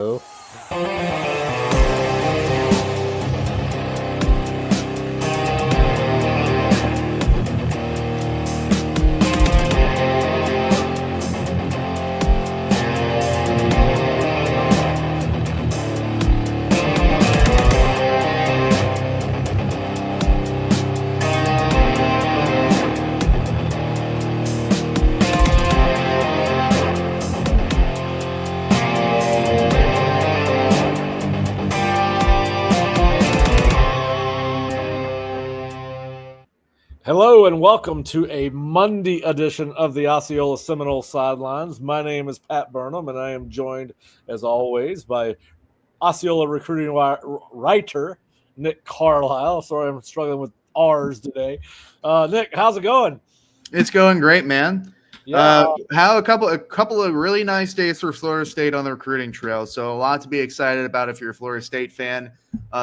Hello and welcome to a Monday edition of the Osceola Seminole Sidelines. My name is Pat Burnham, and I am joined, as always, by Osceola recruiting writer Nick Carlisle. Sorry, I'm struggling with R's today. Nick, how's it going? It's going great, man. Yeah. How a couple of really nice days for Florida State on the recruiting trail. So a lot to be excited about if you're a Florida State fan.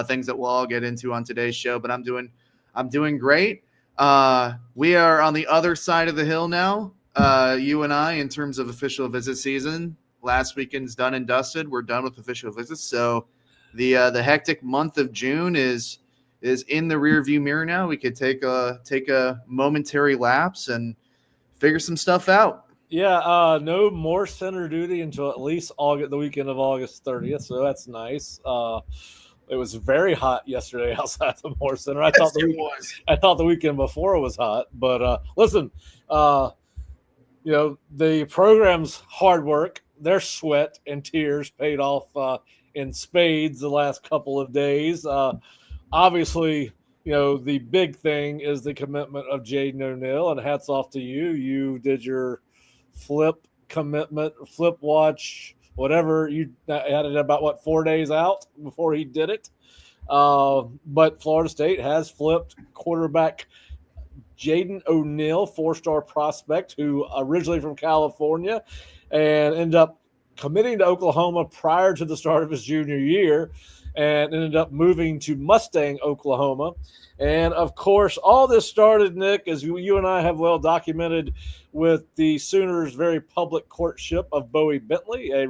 Things that we'll all get into on today's show. But I'm doing great. We are on the other side of the hill now, you and I, in terms of official visit season. Last weekend's done and dusted. We're done with official visits. So the hectic month of June is in the rearview mirror now. We could take a momentary lapse and figure some stuff out. Yeah, no more center duty until at least the weekend of August 30th, so that's nice. It was very hot yesterday outside the Moore Center. I thought the weekend before was hot. But listen, the program's hard work, their sweat and tears paid off in spades the last couple of days. Obviously, the big thing is the commitment of Jaden O'Neal, and hats off to you. You did your flip watch, whatever. You had it about 4 days out before he did it. But Florida State has flipped quarterback Jaden O'Neal, 4-star prospect who originally from California and ended up committing to Oklahoma prior to the start of his junior year and ended up moving to Mustang, Oklahoma. And, of course, all this started, Nick, as you and I have well documented, with the Sooners' very public courtship of Bowie Bentley, a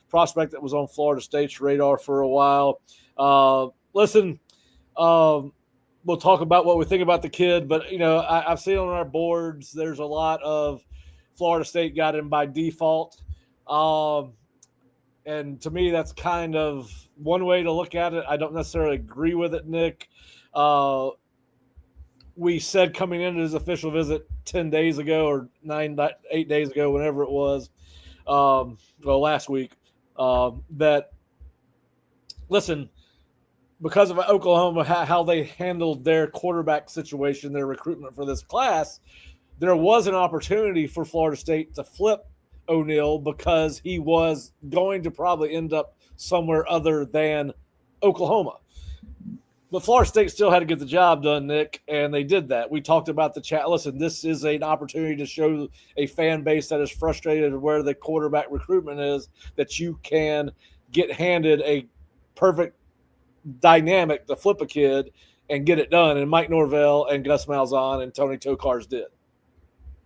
prospect that was on Florida State's radar for a while. Listen, we'll talk about what we think about the kid, but, I've seen on our boards there's a lot of Florida State got him by default. And to me, that's kind of one way to look at it. I don't necessarily agree with it, Nick. We said coming into his official visit 10 days ago or 8 days ago, whenever it was, last week, that, listen, because of Oklahoma, how they handled their quarterback situation, their recruitment for this class, there was an opportunity for Florida State to flip O'Neal because he was going to probably end up somewhere other than Oklahoma. But Florida State still had to get the job done, Nick, and they did that. We talked about the chat. Listen, this is an opportunity to show a fan base that is frustrated where the quarterback recruitment is, that you can get handed a perfect dynamic to flip a kid and get it done. And Mike Norvell and Gus Malzahn and Tony Tokars did.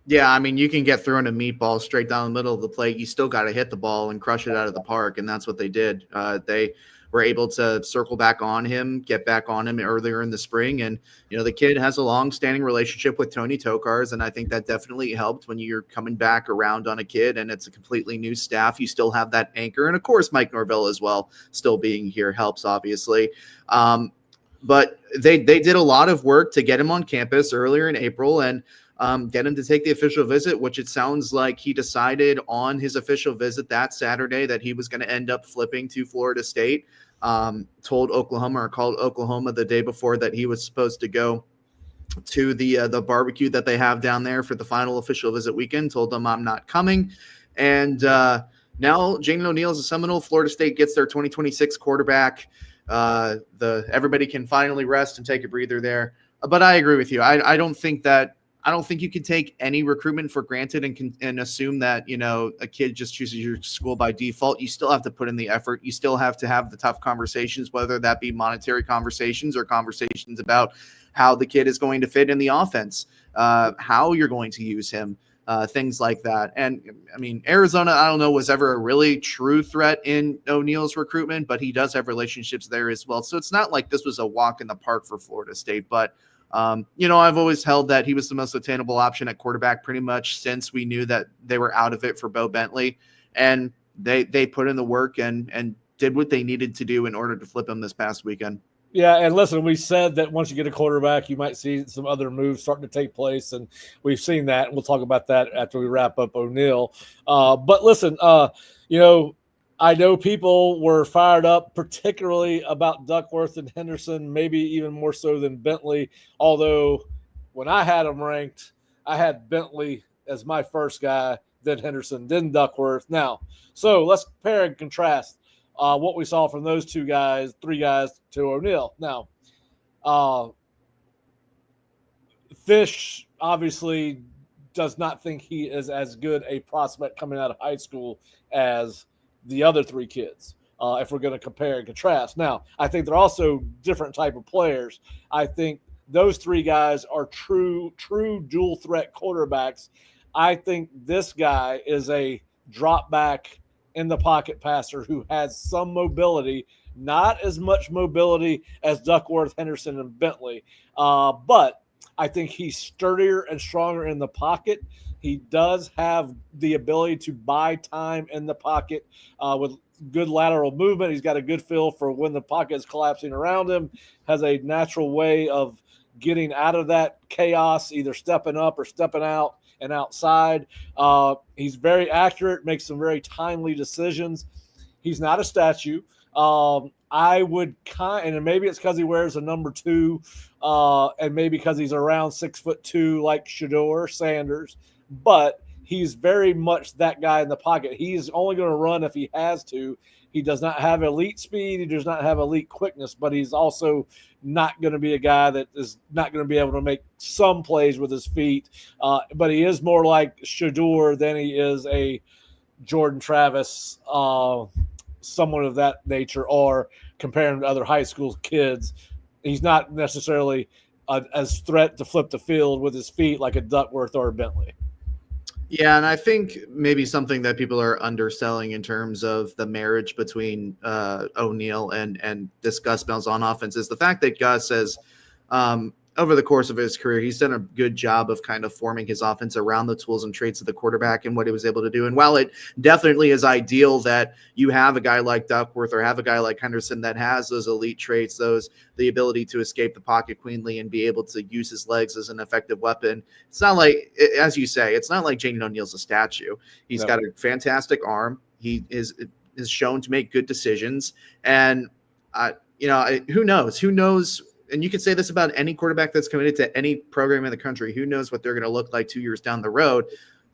Yeah, I mean, you can get thrown a meatball straight down the middle of the plate. You still got to hit the ball and crush it out of the park, and that's what they did. They were able to circle back on him, get back on him earlier in the spring. And, the kid has a long-standing relationship with Tony Tokars, and I think that definitely helped when you're coming back around on a kid and it's a completely new staff. You still have that anchor. And, of course, Mike Norvell as well, still being here helps, obviously. But they did a lot of work to get him on campus earlier in April and get him to take the official visit, which it sounds like he decided on his official visit that Saturday that he was going to end up flipping to Florida State. Told Oklahoma or called Oklahoma the day before that he was supposed to go to the barbecue that they have down there for the final official visit weekend. Told them I'm not coming. And now Jaden O'Neal is a Seminole. Florida State gets their 2026 quarterback. Everybody can finally rest and take a breather there. But I agree with you. I don't think you can take any recruitment for granted and assume that, a kid just chooses your school by default. You still have to put in the effort. You still have to have the tough conversations, whether that be monetary conversations or conversations about how the kid is going to fit in the offense, how you're going to use him. things like that. And I mean, Arizona, I don't know, was ever a really true threat in O'Neal's recruitment, but he does have relationships there as well. So it's not like this was a walk in the park for Florida State. But, I've always held that he was the most attainable option at quarterback pretty much since we knew that they were out of it for Bo Bentley. And they put in the work and did what they needed to do in order to flip him this past weekend. Yeah, and listen, we said that once you get a quarterback, you might see some other moves starting to take place, and we've seen that. And we'll talk about that after we wrap up O'Neal. But listen, I know people were fired up, particularly about Duckworth and Henderson, maybe even more so than Bentley. Although when I had them ranked, I had Bentley as my first guy, then Henderson, then Duckworth. Now, so let's compare and contrast what we saw from those three guys to O'Neal. Now, Fish obviously does not think he is as good a prospect coming out of high school as the other three kids, if we're going to compare and contrast. Now, I think they're also different type of players. I think those three guys are true dual threat quarterbacks. I think this guy is a drop back in the pocket passer who has some mobility, not as much mobility as Duckworth, Henderson, and Bentley. But I think he's sturdier and stronger in the pocket. He does have the ability to buy time in the pocket with good lateral movement. He's got a good feel for when the pocket is collapsing around him, has a natural way of getting out of that chaos, either stepping up or stepping out and outside. He's very accurate, makes some very timely decisions. He's not a statue. I would and maybe it's because he wears a number 2, and maybe because he's around 6'2", like Shedeur Sanders, but he's very much that guy in the pocket. He's only going to run if he has to. He does not have elite speed. He does not have elite quickness, but he's also not going to be a guy that is not going to be able to make some plays with his feet. But he is more like Shedeur than he is a Jordan Travis, someone of that nature, or comparing to other high school kids. He's not necessarily as threat to flip the field with his feet like a Duckworth or a Bentley. Yeah, and I think maybe something that people are underselling in terms of the marriage between O'Neal and this Gus Malzahn offense is the fact that Gus has, over the course of his career, he's done a good job of kind of forming his offense around the tools and traits of the quarterback and what he was able to do. And while it definitely is ideal that you have a guy like Duckworth or have a guy like Henderson that has those elite traits, the ability to escape the pocket cleanly and be able to use his legs as an effective weapon, it's not like, as you say, it's not like Jaden O'Neal's a statue. He's got a fantastic arm. He is shown to make good decisions. And, who knows? And you could say this about any quarterback that's committed to any program in the country. Who knows what they're going to look like 2 years down the road?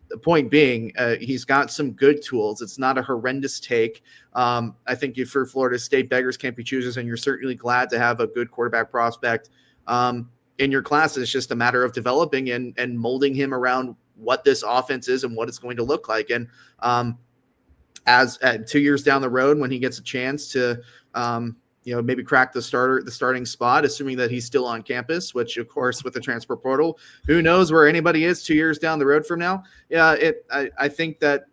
The point being, he's got some good tools. It's not a horrendous take. I think if for Florida State, beggars can't be choosers, and you're certainly glad to have a good quarterback prospect in your class. It's just a matter of developing and molding him around what this offense is and what it's going to look like. And as 2 years down the road, when he gets a chance to maybe crack the starting spot, assuming that he's still on campus, which of course with the transfer portal, who knows where anybody is 2 years down the road from now. Yeah. I think that,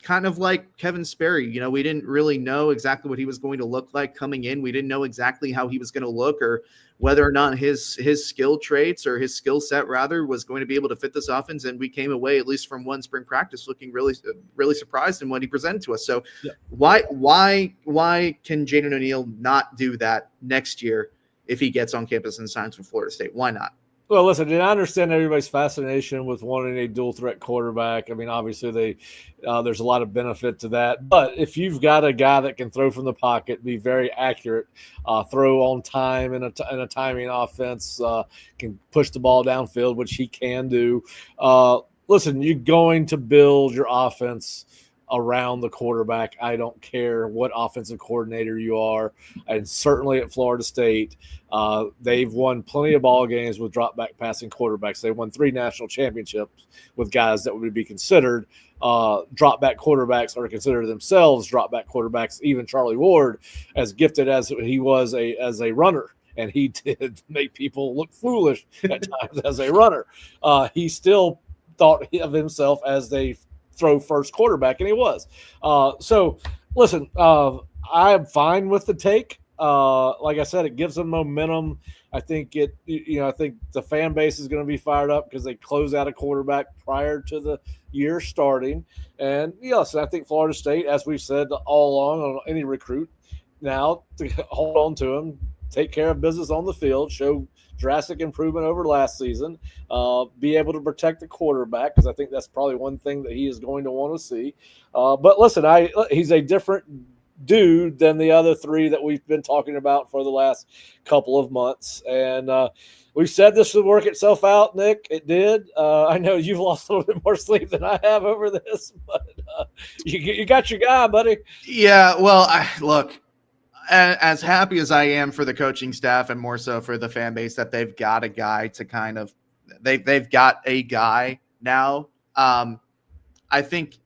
kind of like Kevin Sperry, we didn't really know exactly what he was going to look like coming in. We didn't know exactly how he was going to look or whether or not his skill traits or his skill set rather was going to be able to fit this offense. And we came away, at least from one spring practice, looking really, really surprised in what he presented to us. So why can Jaden O'Neal not do that next year if he gets on campus and signs with Florida State? Why not? Well, listen, and I understand everybody's fascination with wanting a dual threat quarterback. I mean, obviously there's a lot of benefit to that. But if you've got a guy that can throw from the pocket, be very accurate, throw on time in a timing offense, can push the ball downfield, which he can do. Listen, you're going to build your offense around the quarterback. I don't care what offensive coordinator you are. And certainly at Florida State, they've won plenty of ball games with drop back passing quarterbacks. They won 3 national championships with guys that would be considered drop back quarterbacks, or consider themselves drop back quarterbacks. Even Charlie Ward, as gifted as he was as a runner, and he did make people look foolish at times as a runner, he still thought of himself as they throw first quarterback, and he was. So listen, I'm fine with the take. Like I said, it gives them momentum. I think I think the fan base is going to be fired up because they close out a quarterback prior to the year starting. And yes, I think Florida State, as we've said all along on any recruit, now to hold on to him, take care of business on the field, show drastic improvement over last season, be able to protect the quarterback, because I think that's probably one thing that he is going to want to see. But listen, he's a different dude than the other three that we've been talking about for the last couple of months. And we said this would work itself out, Nick. It did. I know you've lost a little bit more sleep than I have over this, but you got your guy, buddy. Yeah, well, look, as happy as I am for the coaching staff and more so for the fan base that they've got a guy to kind of they've got a guy now. I think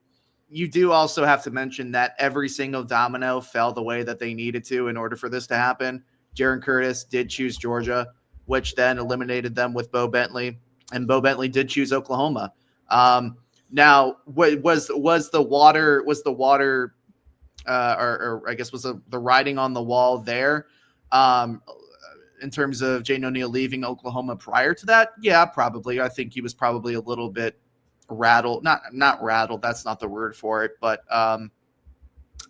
you do also have to mention that every single domino fell the way that they needed to in order for this to happen. Jaron Curtis did choose Georgia, which then eliminated them with Bo Bentley, and Bo Bentley did choose Oklahoma. Now, was the water or I guess was the writing on the wall there in terms of Jaden O'Neal leaving Oklahoma prior to that? Yeah, probably. I think he was probably a little bit rattled, not rattled, that's not the word for it, but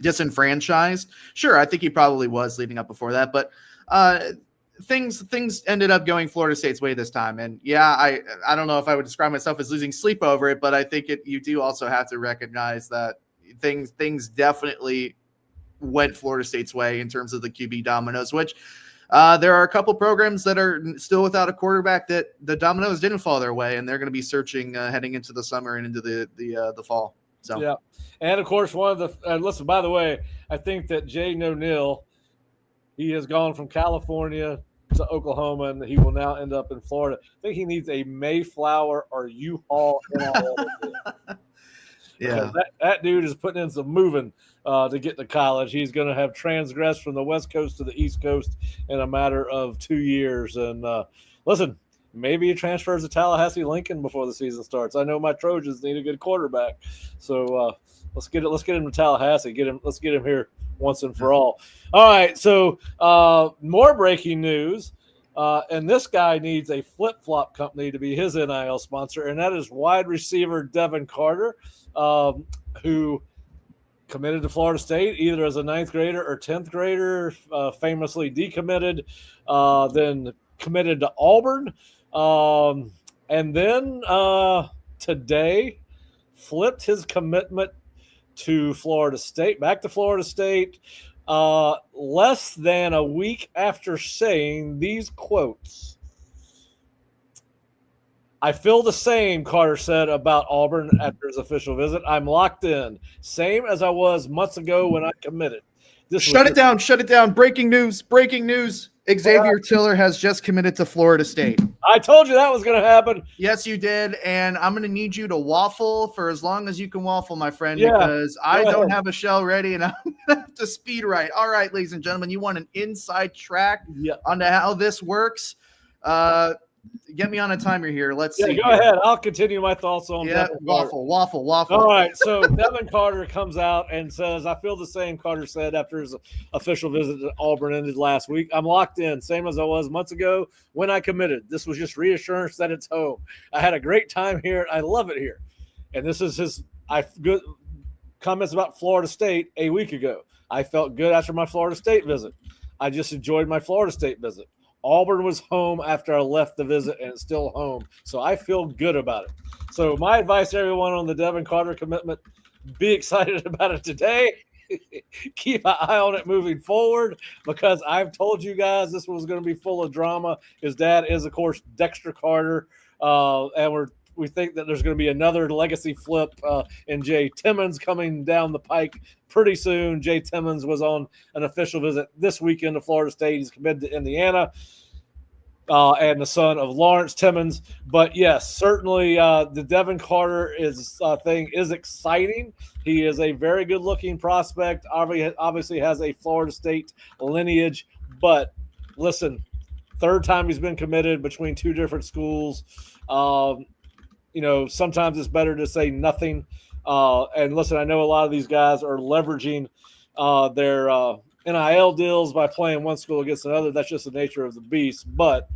disenfranchised. Sure, I think he probably was leading up before that, but things ended up going Florida State's way this time. And yeah, I don't know if I would describe myself as losing sleep over it, but I think you do also have to recognize that things definitely went Florida State's way in terms of the QB dominoes, which there are a couple programs that are still without a quarterback that the dominoes didn't fall their way, and they're going to be searching heading into the summer and into the fall. So yeah, and of course one of the listen. By the way, I think that Jaden O'Neal, he has gone from California to Oklahoma, and he will now end up in Florida. I think he needs a Mayflower or U-Haul. Yeah, that dude is putting in some moving to get to college. He's going to have transgressed from the West Coast to the East Coast in a matter of 2 years. And listen, maybe he transfers to Tallahassee Lincoln before the season starts. I know my Trojans need a good quarterback, so let's get him to Tallahassee. Let's get him here once and for all. All right, so more breaking news. And this guy needs a flip-flop company to be his NIL sponsor, and that is wide receiver Devin Carter, who committed to Florida State either as a 9th grader or 10th grader, famously decommitted, then committed to Auburn, and then today flipped his commitment to Florida State, back to Florida State, less than a week after saying these quotes. I feel the same, Carter said about Auburn after his official visit. I'm locked in. Same as I was months ago when I committed. Shut it down. Breaking news. Xavier Tiller has just committed to Florida State. I told you that was going to happen. Yes, you did. And I'm going to need you to waffle for as long as you can waffle, my friend, because I don't have a shell ready and I'm going to have to speed write. All right, ladies and gentlemen, you want an inside track onto how this works? Get me on a timer here. Let's see. Go ahead. I'll continue my thoughts on waffle. All right. So Devin Carter comes out and says, I feel the same, Carter said after his official visit to Auburn ended last week. I'm locked in, same as I was months ago when I committed. This was just reassurance that it's home. I had a great time here. I love it here. And this is his good comments about Florida State a week ago. I felt good after my Florida State visit. I just enjoyed my Florida State visit. Auburn was home after I left the visit, and it's still home. So I feel good about it. So my advice to everyone on the Devin Carter commitment, be excited about it today. Keep an eye on it moving forward, because I've told you guys this was going to be full of drama. His dad is, of course, Dexter Carter, and we think that there's going to be another legacy flip in Jay Timmons coming down the pike pretty soon. Jay Timmons was on an official visit this weekend to Florida State. He's committed to Indiana, and the son of Lawrence Timmons. But yes, certainly the Devin Carter thing is exciting. He is a very good-looking prospect. Obviously has a Florida State lineage. But listen, third time he's been committed between two different schools. sometimes it's better to say nothing. And listen, I know a lot of these guys are leveraging their NIL deals by playing one school against another. That's just the nature of the beast. But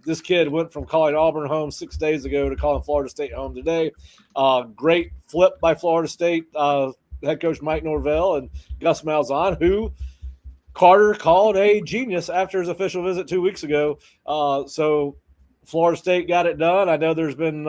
this kid went from calling Auburn home 6 days ago to calling Florida State home today. Great flip by Florida State head coach Mike Norvell and Gus Malzahn, who Carter called a genius after his official visit 2 weeks ago. So Florida State got it done. I know there's been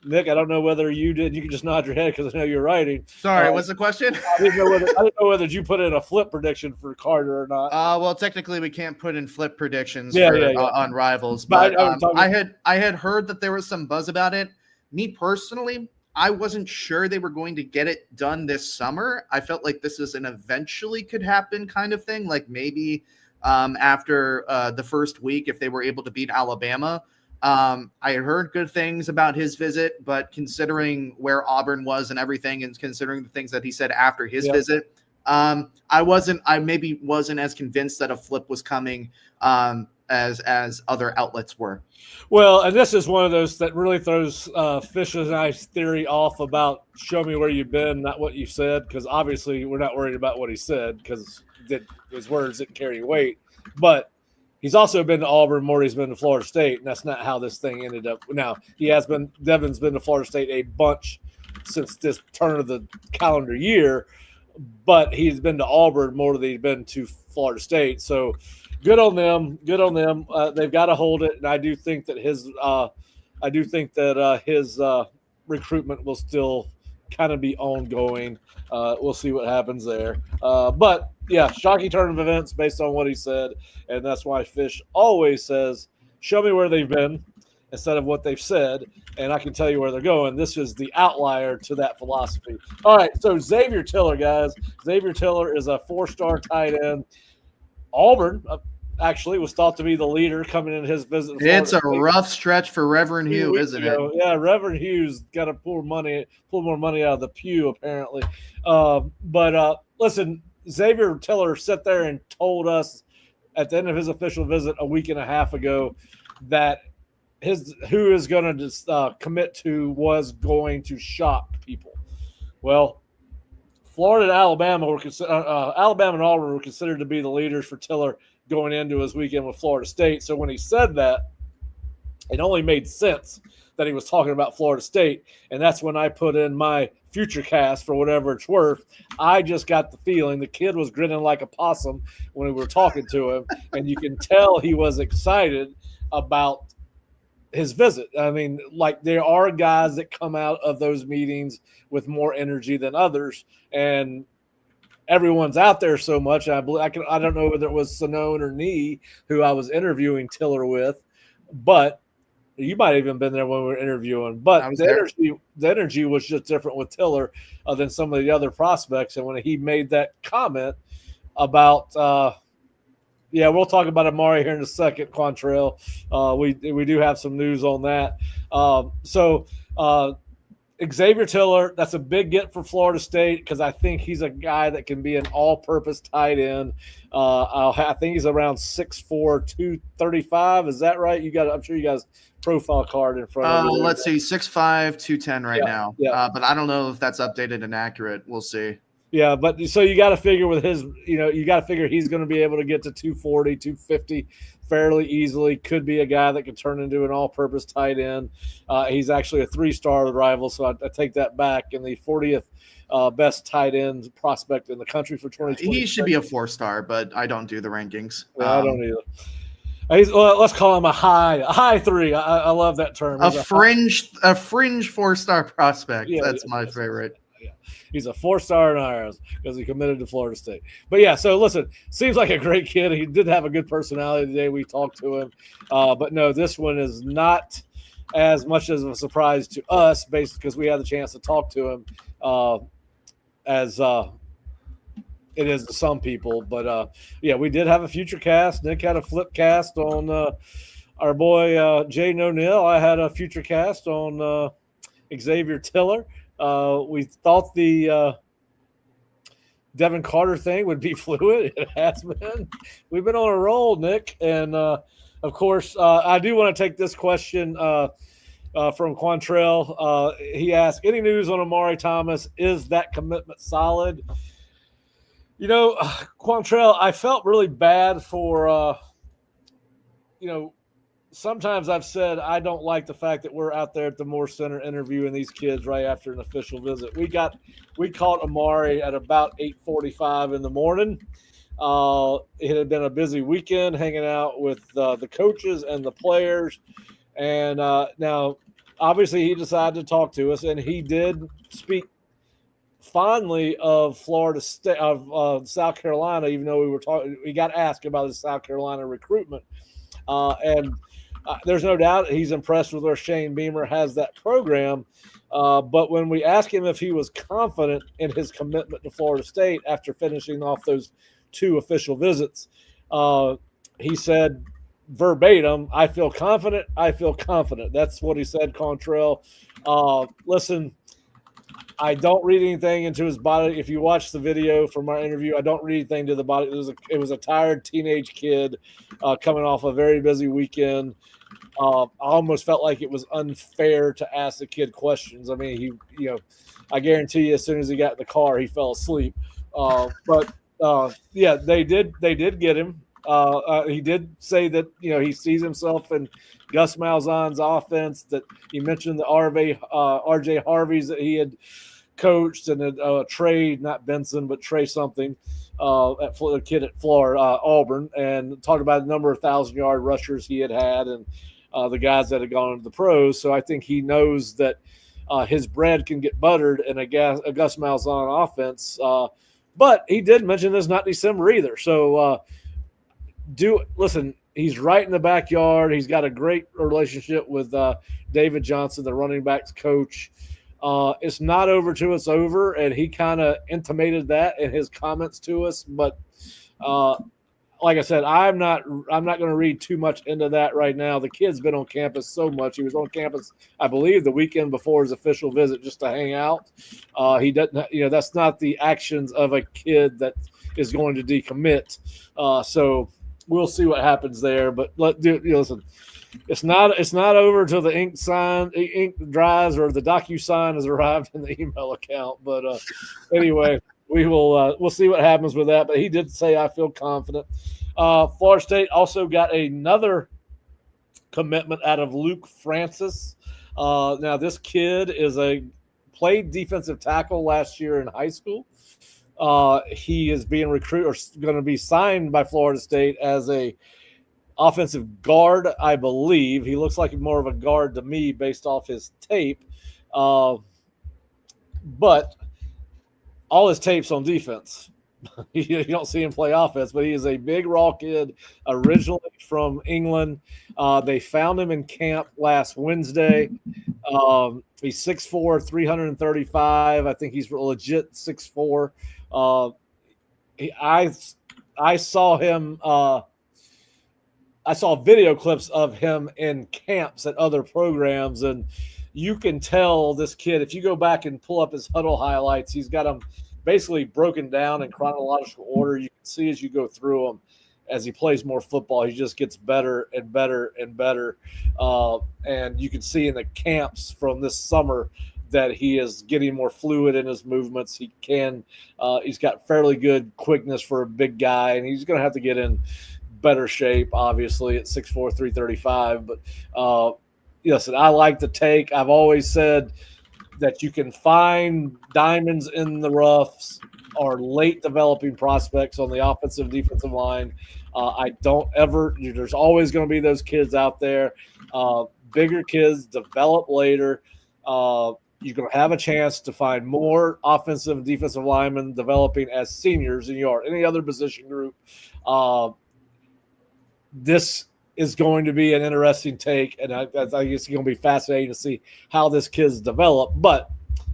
Nick, I don't know whether you did. You can just nod your head because I know you're writing. Sorry, what's the question? I didn't know whether you put in a flip prediction for Carter or not. Well, technically, we can't put in flip predictions on rivals. But I had heard that there was some buzz about it. Me personally, I wasn't sure they were going to get it done this summer. I felt like this is an eventually could happen kind of thing. Like maybe after the first week, if they were able to beat Alabama. I had heard good things about his visit, but considering where Auburn was and everything, and considering the things that he said after his visit, I maybe wasn't as convinced that a flip was coming as other outlets were. Well, and this is one of those that really throws Fish and I's theory off about show me where you've been, not what you said, because obviously we're not worried about what he said because his words didn't carry weight. But he's also been to Auburn more than he's been to Florida State, and that's not how this thing ended up. Now, Devin's been to Florida State a bunch since this turn of the calendar year, but he's been to Auburn more than he's been to Florida State. So good on them. Good on them. They've got to hold it, and I do think that his recruitment will still kind of be ongoing. We'll see what happens there. But yeah, shocking turn of events based on what he said, and that's why Fish always says, "Show me where they've been," instead of what they've said, and I can tell you where they're going. This is the outlier to that philosophy. All right, so Xavier Tiller, guys. Xavier Tiller is a 4-star tight end. Auburn actually was thought to be the leader coming in his visit. It's a rough stretch for Reverend Hugh, isn't it? Yeah, Reverend Hugh's got to pull more money out of the pew, apparently. But listen, Xavier Tiller sat there and told us at the end of his official visit a week and a half ago that who is going to commit to was going to shock people. Well, Florida and Alabama Alabama and Auburn were considered to be the leaders for Tiller going into his weekend with Florida State. So when he said that, it only made sense that he was talking about Florida State, and that's when I put in my future cast for whatever it's worth. I just got the feeling the kid was grinning like a possum when we were talking to him, and you can tell he was excited about his visit. I mean, like, there are guys that come out of those meetings with more energy than others, and everyone's out there so much. I don't know whether it was Sonone or Nee who I was interviewing Tiller with, but you might have even been there when we were interviewing. But the energy was just different with Tiller than some of the other prospects. And when he made that comment about we'll talk about Amari here in a second, Quantrell. We do have some news on that. Xavier Tiller, that's a big get for Florida State because I think he's a guy that can be an all-purpose tight end. I think he's around 6'4", 235. Is that right? I'm sure you guys profile card in front of you. Let's see, 6'5", 210 right now. Yeah. But I don't know if that's updated and accurate. We'll see. Yeah, but so you got to figure with his, you got to figure he's going to be able to get to 240, 250 fairly easily. Could be a guy that could turn into an all-purpose tight end. He's actually a 3-star rival, so I take that back. And the 40th best tight end prospect in the country for 2020. He should be a 4-star, but I don't do the rankings. I don't either. Let's call him a high 3. I love that term. A fringe 4-star prospect. Yeah, that's my favorite. Yeah. He's a 4-star in ours because he committed to Florida State. But yeah, so listen, seems like a great kid. He did have a good personality today. We talked to him. But no, this one is not as much as a surprise to us based because we had the chance to talk to him as it is to some people. But we did have a future cast. Nick had a flip cast on our boy Jaden O'Neal. I had a future cast on Xavier Tiller. We thought the Devin Carter thing would be fluid. It has been. We've been on a roll, Nick. And, of course, I do want to take this question. from Quantrell. He asked, any news on Amari Thomas? Is that commitment solid? You know, Quantrell, I felt really bad for, sometimes I've said I don't like the fact that we're out there at the Moore Center interviewing these kids right after an official visit. We caught Amari at about 8:45 in the morning. It had been a busy weekend hanging out with the coaches and the players. And now, obviously, he decided to talk to us, and he did speak fondly of Florida State, of South Carolina, even though we got asked about his South Carolina recruitment. And there's no doubt he's impressed with where Shane Beamer has that program. But when we asked him if he was confident in his commitment to Florida State after finishing off those 2 official visits, he said verbatim, I feel confident. I feel confident. That's what he said, Quantrell. Listen, I don't read anything into his body. If you watch the video from our interview, I don't read anything to the body. It was a tired teenage kid coming off a very busy weekend. I almost felt like it was unfair to ask the kid questions. I mean, I guarantee you, as soon as he got in the car, he fell asleep. But they did get him. He did say that he sees himself in Gus Malzahn's offense. That he mentioned the RJ Harveys that he had coached, and Trey, not Benson, but Trey something, a kid at Florida, Auburn, and talked about the number of 1,000-yard rushers he had, and the guys that had gone into the pros. So I think he knows that his bread can get buttered in a Gus Malzahn offense. But he did mention this not December either. So listen, he's right in the backyard. He's got a great relationship with David Johnson, the running backs coach. It's not over till it's over, and he kind of intimated that in his comments to us. But like I said, I'm not going to read too much into that right now. The kid's been on campus so much. He was on campus, I believe, the weekend before his official visit just to hang out. He doesn't, that's not the actions of a kid that is going to decommit. So we'll see what happens there. But listen, it's not over till the ink dries or the DocuSign has arrived in the email account. But anyway. We'll see what happens with that. But he did say, I feel confident. Florida State also got another commitment out of Luke Francis. Now, this kid played defensive tackle last year in high school. He is being recruited or going to be signed by Florida State as a offensive guard, I believe. He looks like more of a guard to me based off his tape. But all his tapes on defense. You don't see him play offense, but he is a big, raw kid, originally from England. They found him in camp last Wednesday. He's 6'4", 335. I think he's legit 6'4". I saw him. I saw video clips of him in camps at other programs, and you can tell this kid, if you go back and pull up his huddle highlights, he's got them basically broken down in chronological order. You can see as you go through them, as he plays more football, he just gets better and better and better. And you can see in the camps from this summer that he is getting more fluid in his movements. He's got fairly good quickness for a big guy, and he's going to have to get in better shape, obviously, at 6'4", 335. But, listen, I like the take. I've always said that you can find diamonds in the roughs or late developing prospects on the offensive defensive line. There's always going to be those kids out there. Bigger kids develop later. You're going to have a chance to find more offensive and defensive linemen developing as seniors than you are any other position group. This is going to be an interesting take, and I think it's going to be fascinating to see how this kid's develop. But,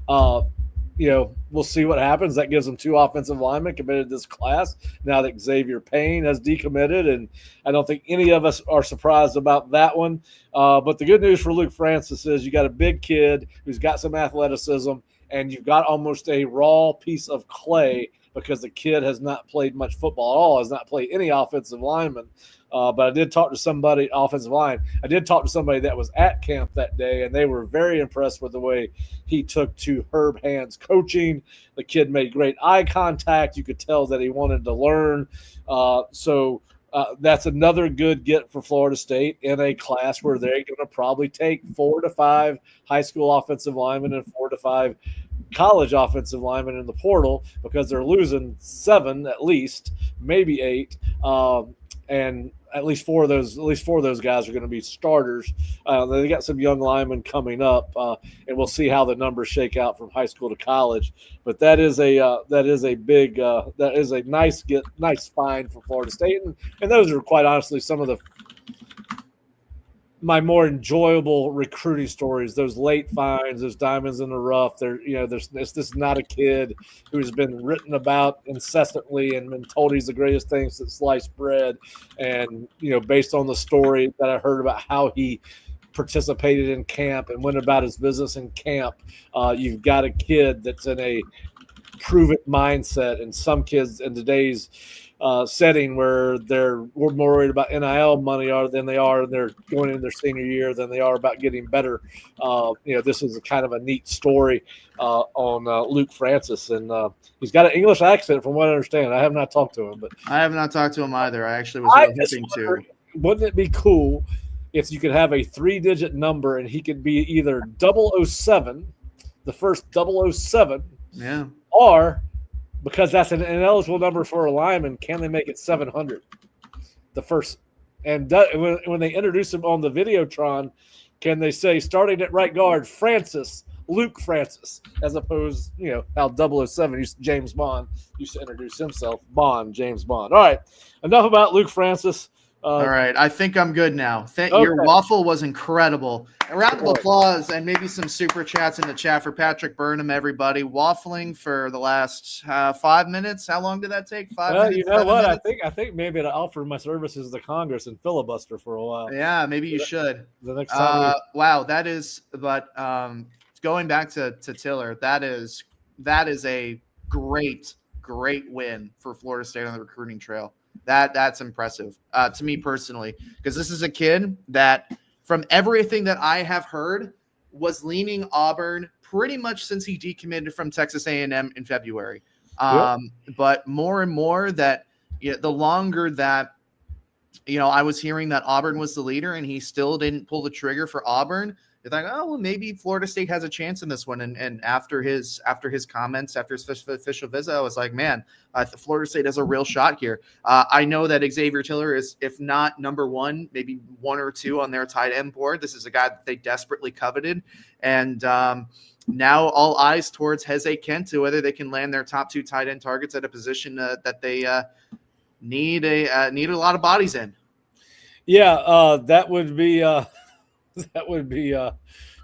we'll see what happens. That gives them 2 offensive linemen committed to this class now that Xavier Payne has decommitted, and I don't think any of us are surprised about that one. But the good news for Luke Francis is you got a big kid who's got some athleticism, and you've got almost a raw piece of clay because the kid has not played much football at all, has not played any offensive lineman. But I did talk to somebody, offensive line. I did talk to somebody that was at camp that day, and they were very impressed with the way he took to Herb Hand's coaching. The kid made great eye contact. You could tell that he wanted to learn. That's another good get for Florida State in a class where they're going to probably take 4 to 5 high school offensive linemen and 4 to 5 college offensive linemen in the portal, because they're losing 7 at least, maybe 8. And at least four of those guys are going to be starters. They got some young linemen coming up, and we'll see how the numbers shake out from high school to college. But that is a nice find for Florida State, and those are quite honestly some of my more enjoyable recruiting stories. Those late finds, those diamonds in the rough. This is not a kid who's been written about incessantly and been told he's the greatest thing since sliced bread. And based on the story that I heard about how he participated in camp and went about his business in camp, you've got a kid that's in a prove it mindset. And some kids in today's setting where they're more worried about NIL money than they are, and they're going into their senior year than they are about getting better. This is a kind of a neat story on Luke Francis, and he's got an English accent from what I understand. I have not talked to him, but I have not talked to him either. I actually was hoping to. Wouldn't it be cool if you could have a 3-digit number and he could be either 007, the first 007, yeah, or because that's an ineligible number for a lineman, can they make it 700? The first, and when they introduce him on the Videotron, can they say starting at right guard, Luke Francis, as opposed, how 007 James Bond used to introduce himself, James Bond. All right, enough about Luke Francis. All right, I think I'm good now. Your waffle was incredible. A round of applause and maybe some super chats in the chat for Patrick Burnham, everybody. Waffling for the last 5 minutes. How long did that take? 5 minutes? You know what? Minutes? I think maybe I'd offer my services to Congress and filibuster for a while. Yeah, maybe you should. The next time. Wow, that is. But going back to Tiller, that is a great win for Florida State on the recruiting trail. That's impressive to me personally, because this is a kid that, from everything that I have heard, was leaning Auburn pretty much since he decommitted from Texas A&M in February. But more and more that the longer that I was hearing that Auburn was the leader and he still didn't pull the trigger for Auburn, it's like, oh, well, maybe Florida State has a chance in this one. And after his comments, after his official visit, I was like, man, Florida State has a real shot here. I know that Xavier Tiller is, if not number 1, maybe 1 or 2 on their tight end board. This is a guy that they desperately coveted. And now all eyes towards Heze Kent to whether they can land their top 2 tight end targets at a position that they need a lot of bodies in. Yeah, that would be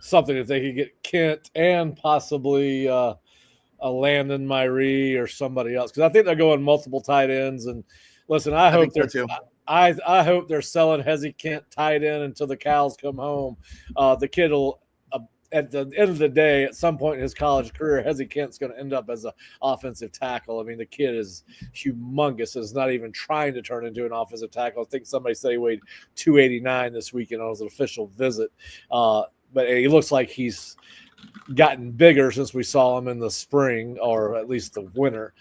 something if they could get Kent and possibly a Landon Myrie or somebody else, because I think they're going multiple tight ends. And listen, I hope they're selling Heze Kent tight end until the cows come home. The kid will, at the end of the day, at some point in his college career, Heze Kent's going to end up as an offensive tackle. I mean, the kid is humongous. Is not even trying to turn into an offensive tackle. I think somebody said he weighed 289 this weekend on his official visit. But he looks like he's gotten bigger since we saw him in the spring, or at least the winter.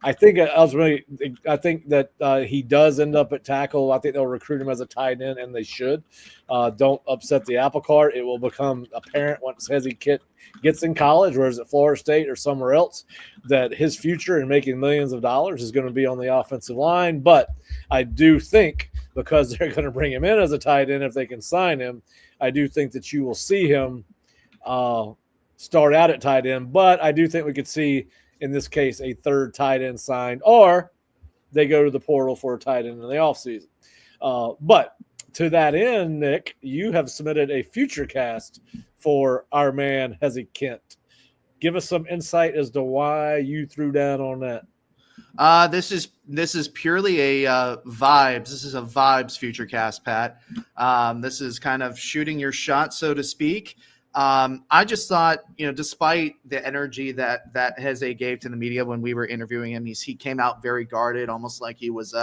I think that he does end up at tackle. I think they'll recruit him as a tight end, and they should. Don't upset the apple cart. It will become apparent once Heze Kent gets in college, whether it's at Florida State or somewhere else, that his future in making millions of dollars is going to be on the offensive line. But I do think, because they're going to bring him in as a tight end if they can sign him, I do think that you will see him start out at tight end. But I do think we could see, in this case, a third tight end signed, or they go to the portal for a tight end in the offseason. But to that end, Nick, you have submitted a future cast for our man Heze Kent. Give us some insight as to why you threw down on that. This is purely a vibes. This is a vibes future cast, Pat. This is kind of shooting your shot, so to speak. I just thought, despite the energy that Heze gave to the media when we were interviewing him, he came out very guarded, almost like he was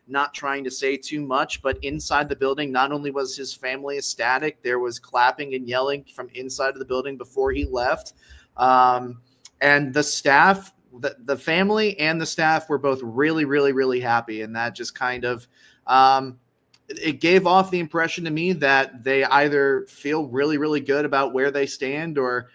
not trying to say too much. But inside the building, not only was his family ecstatic, there was clapping and yelling from inside of the building before he left. And the staff, the family and the staff were both really, really, really happy. And that just kind of it gave off the impression to me that they either feel really, really good about where they stand or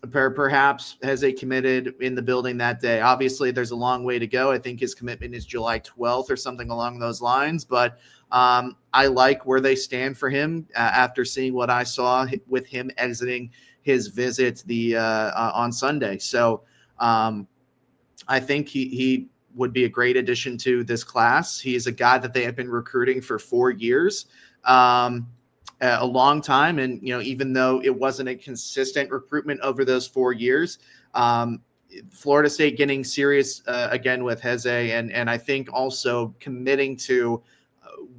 perhaps has a committed in the building that day. Obviously, there's a long way to go. I think his commitment is July 12th or something along those lines. But I like where they stand for him after seeing what I saw with him exiting his visit on Sunday. So I think he would be a great addition to this class. He's a guy that they have been recruiting for 4 years, a long time. And, even though it wasn't a consistent recruitment over those 4 years, Florida State getting serious again with Heze and I think also committing to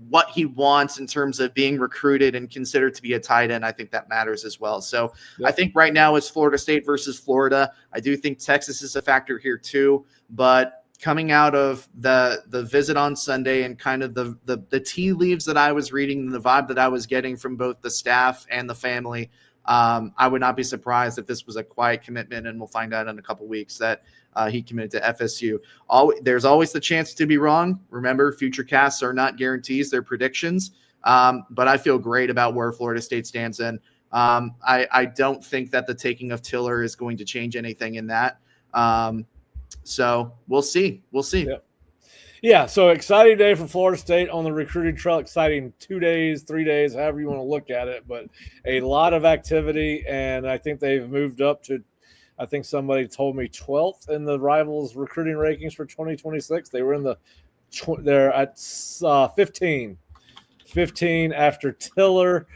what he wants in terms of being recruited and considered to be a tight end. I think that matters as well. So yep. I think right now it's Florida State versus Florida. I do think Texas is a factor here too, but coming out of the visit on Sunday and kind of the tea leaves that I was reading, the vibe that I was getting from both the staff and the family, I would not be surprised if this was a quiet commitment, and we'll find out in a couple weeks that he committed to FSU. There's always the chance to be wrong. Remember, future casts are not guarantees, they're predictions. But I feel great about where Florida State stands in. I don't think that the taking of Tiller is going to change anything in that. So we'll see. Yeah. So exciting day for Florida State on the recruiting trail. Exciting 2 days, 3 days, however you want to look at it, but a lot of activity. And I think they've moved up to, I think somebody told me 12th in the Rivals recruiting rankings for 2026. They were they're at 15 after Tiller.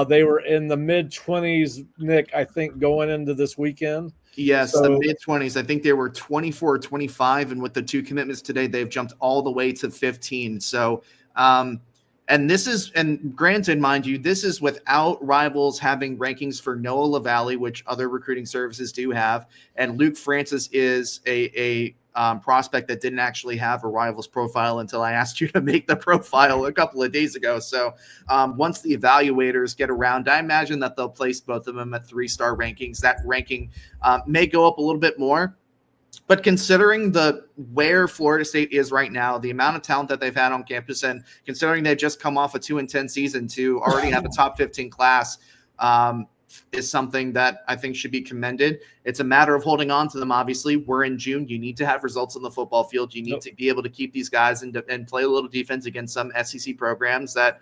They were in the mid-20s, Nick, I think, going into this weekend. Yes, so, the mid-20s. I think they were 24 or 25, and with the 2 commitments today, they've jumped all the way to 15. So, and granted, mind you, this is without Rivals having rankings for Noah LaValle, which other recruiting services do have, and Luke Francis is a prospect that didn't actually have a Rivals profile until I asked you to make the profile a couple of days ago. So once the evaluators get around, I imagine that they'll place both of them at 3-star rankings. That ranking may go up a little bit more. But considering where Florida State is right now, the amount of talent that they've had on campus, and considering they've just come off a 2-10 season to already have a top 15 class, is something that I think should be commended. It's a matter of holding on to them. Obviously, we're in June. You need to have results on the football field. You need to be able to keep these guys and play a little defense against some SEC programs that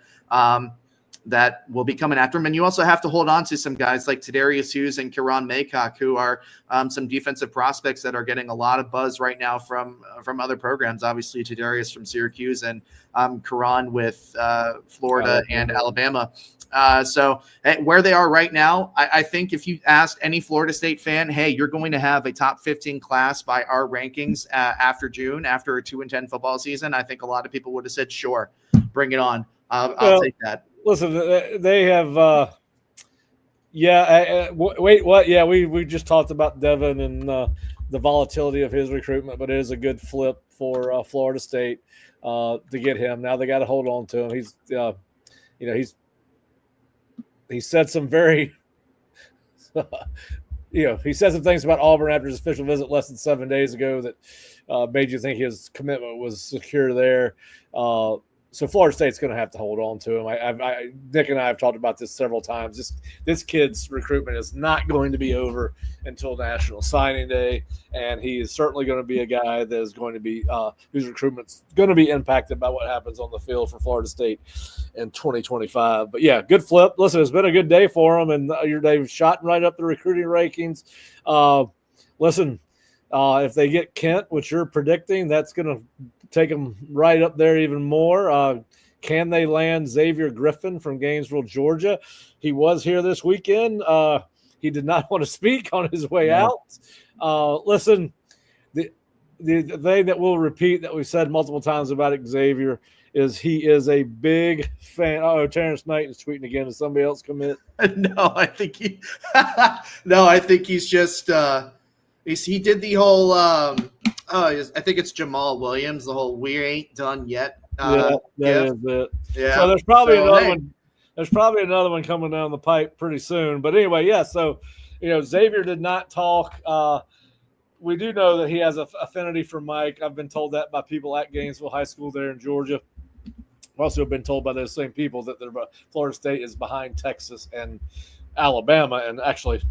will be coming after them. And you also have to hold on to some guys like Tadarius Hughes and Karan Maycock, who are some defensive prospects that are getting a lot of buzz right now from other programs. Obviously, Tadarius from Syracuse and Karan with Florida and Alabama. So where they are right now, I think if you asked any Florida State fan, hey, you're going to have a top 15 class by our rankings after June, after a 2-10 football season, I think a lot of people would have said, sure, bring it on. I'll take that. Listen, they have wait, what? Yeah, we just talked about Devin and the volatility of his recruitment, but it is a good flip for Florida State to get him. Now they got to hold on to him. He said some very he said some things about Auburn after his official visit less than 7 days ago that made you think his commitment was secure there. So Florida State's going to have to hold on to him. Nick and I have talked about this several times. This kid's recruitment is not going to be over until National Signing Day, and he is certainly going to be a guy that is going to be whose recruitment's going to be impacted by what happens on the field for Florida State in 2025. But yeah, good flip. Listen, it's been a good day for them, and they've shot right up the recruiting rankings. Listen, if they get Kent, which you're predicting, that's going to take them right up there even more. Can they land Xavier Griffin from Gainesville, Georgia? He was here this weekend. He did not want to speak on his way out. Listen, the thing that we'll repeat that we said multiple times about Xavier is he is a big fan. Oh, Terrence Knight is tweeting again. Did somebody else commit? No, I think he. No, I think he's just. He did the whole. I think it's Jamal Williams. The whole "we ain't done yet." Yeah, that gift. is it. Yeah. So there's probably another hey. one. There's probably another one coming down the pipe pretty soon. But anyway, yeah. So, Xavier did not talk. We do know that he has an affinity for Mike. I've been told that by people at Gainesville High School there in Georgia. I've also been told by those same people that Florida State is behind Texas and Alabama. And actually,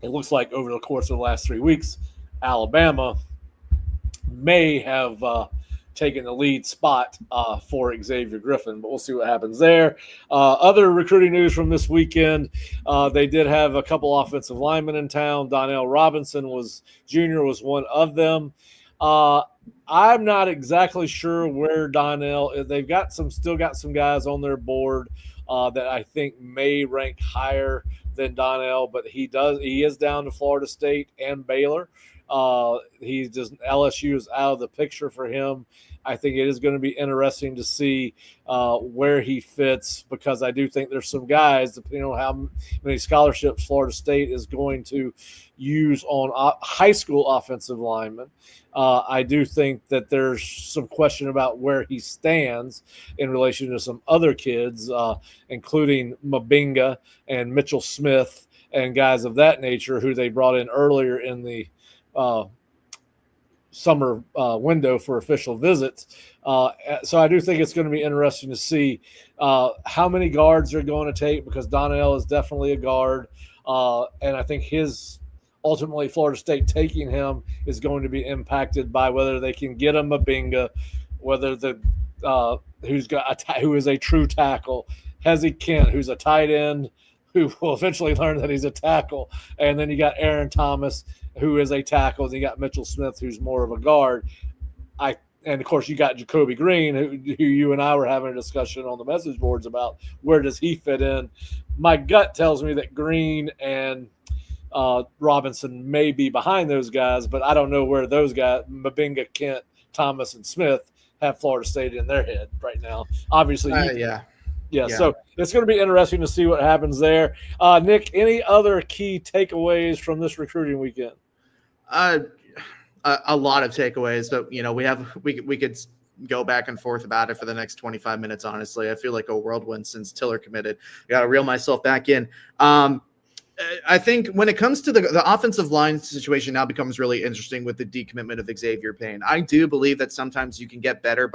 it looks like over the course of the last 3 weeks, Alabama may have taken the lead spot for Xavier Griffin, but we'll see what happens there. Other recruiting news from this weekend, they did have a couple offensive linemen in town. Donnell Robinson Jr. was one of them. I'm not exactly sure where Donnell. They've still got some guys on their board that I think may rank higher than Donnell, but he is down to Florida State and Baylor. LSU is out of the picture for him. I think it is going to be interesting to see where he fits, because I do think there's some guys, depending on how many scholarships Florida State is going to use on high school offensive linemen. I do think that there's some question about where he stands in relation to some other kids, including Mabinga and Mitchell Smith and guys of that nature who they brought in earlier in the summer window for official visits. So I do think it's going to be interesting to see how many guards they're going to take, because Donnell is definitely a guard. And I think ultimately Florida State taking him is going to be impacted by whether they can get him a Mabinga, whether who is a true tackle, Hezzy Kent, who's a tight end, who will eventually learn that he's a tackle. And then you got Aaron Thomas, who is a tackle, and you got Mitchell Smith, who's more of a guard. And of course, you got Jacoby Green, who you and I were having a discussion on the message boards about where does he fit in. My gut tells me that Green and Robinson may be behind those guys, but I don't know where those guys, Mabinga, Kent, Thomas, and Smith, have Florida State in their head right now. Obviously, Yeah, so it's going to be interesting to see what happens there. Nick, any other key takeaways from this recruiting weekend? A lot of takeaways, but we could go back and forth about it for the next 25 minutes. Honestly, I feel like a whirlwind since Tiller committed. I got to reel myself back in. I think when it comes to the offensive line situation, now becomes really interesting with the decommitment of Xavier Payne. I do believe that sometimes you can get better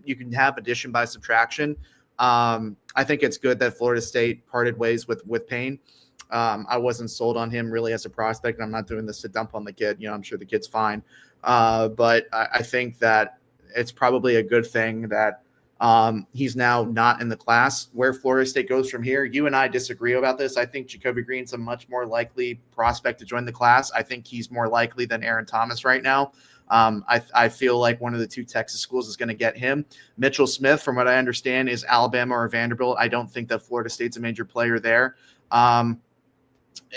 you can have addition by subtraction. I think it's good that Florida State parted ways with Payne. I wasn't sold on him really as a prospect, and I'm not doing this to dump on the kid. I'm sure the kid's fine. But I think that it's probably a good thing that he's now not in the class. Where Florida State goes from here, you and I disagree about this. I think Jacoby Green's a much more likely prospect to join the class. I think he's more likely than Aaron Thomas right now. I feel like one of the two Texas schools is going to get him. Mitchell Smith, from what I understand, is Alabama or Vanderbilt. I don't think that Florida State's a major player there.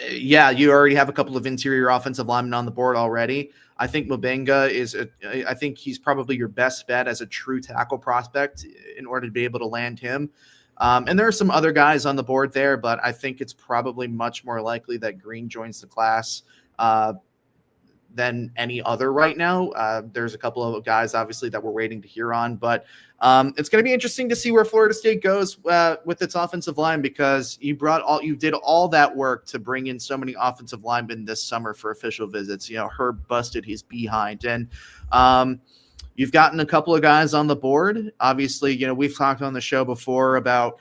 You already have a couple of interior offensive linemen on the board already. I think Mabinga I think he's probably your best bet as a true tackle prospect in order to be able to land him. And there are some other guys on the board there, but I think it's probably much more likely that Green joins the class than any other right now. There's a couple of guys, obviously, that we're waiting to hear on, but it's going to be interesting to see where Florida State goes with its offensive line, because you did all that work to bring in so many offensive linemen this summer for official visits. Herb busted his behind, and you've gotten a couple of guys on the board. Obviously, we've talked on the show before about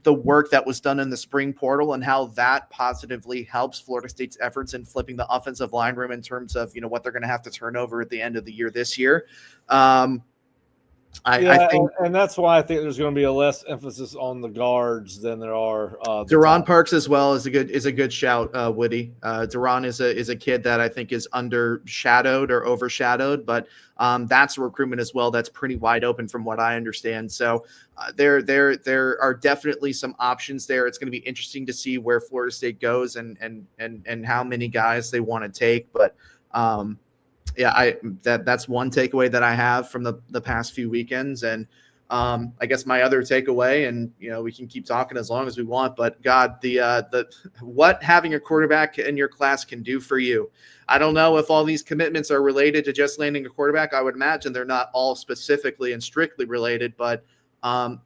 the work that was done in the spring portal and how that positively helps Florida State's efforts in flipping the offensive line room in terms of, what they're going to have to turn over at the end of the year this year. I think, and that's why I think there's going to be a less emphasis on the guards than there are. Deron Parks as well is a good shout, Woody. Deron is a kid that I think is undershadowed or overshadowed, but that's a recruitment as well that's pretty wide open from what I understand. So there are definitely some options there. It's going to be interesting to see where Florida State goes and how many guys they want to take, but yeah, that's one takeaway that I have from the past few weekends. And I guess my other takeaway, and we can keep talking as long as we want, but God, the what having a quarterback in your class can do for you. I don't know if all these commitments are related to just landing a quarterback. I would imagine they're not all specifically and strictly related, but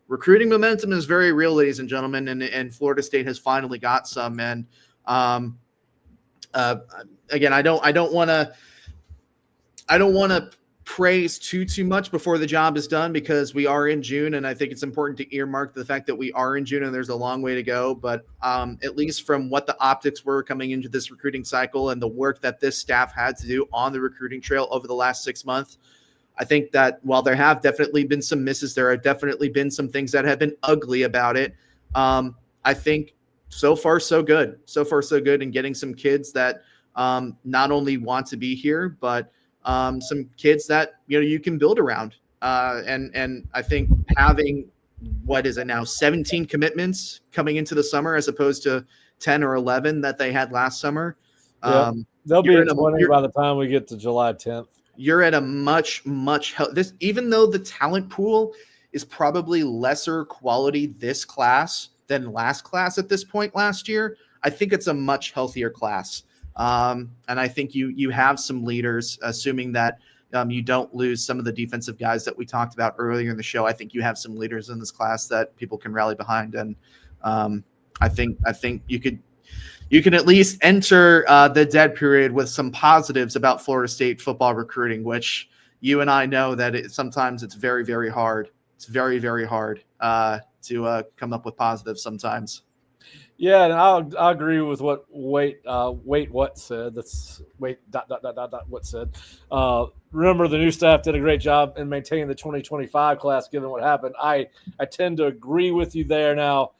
recruiting momentum is very real, ladies and gentlemen, and Florida State has finally got some. And again, I don't want to praise too much before the job is done, because we are in June, and I think it's important to earmark the fact that we are in June and there's a long way to go. But at least from what the optics were coming into this recruiting cycle and the work that this staff had to do on the recruiting trail over the last 6 months, I think that while there have definitely been some misses, there have definitely been some things that have been ugly about it. I think so far so good. So far so good in getting some kids that not only want to be here, but some kids that you can build around. And I think having, what is it now, 17 commitments coming into the summer as opposed to 10 or 11 that they had last summer. Yep. They'll be at 20 by the time we get to July 10th. You're at a much this, even though the talent pool is probably lesser quality this class than last class at this point last year, I think it's a much healthier class. And I think you have some leaders, assuming that you don't lose some of the defensive guys that we talked about earlier in the show. I think you have some leaders in this class that people can rally behind. And I think you can at least enter the dead period with some positives about Florida State football recruiting, which you and I know that sometimes it's very, very hard. It's very, very hard to come up with positives sometimes. Yeah, and I agree with what what said. That's what said. Remember, the new staff did a great job in maintaining the 2025 class, given what happened. I tend to agree with you there. Now,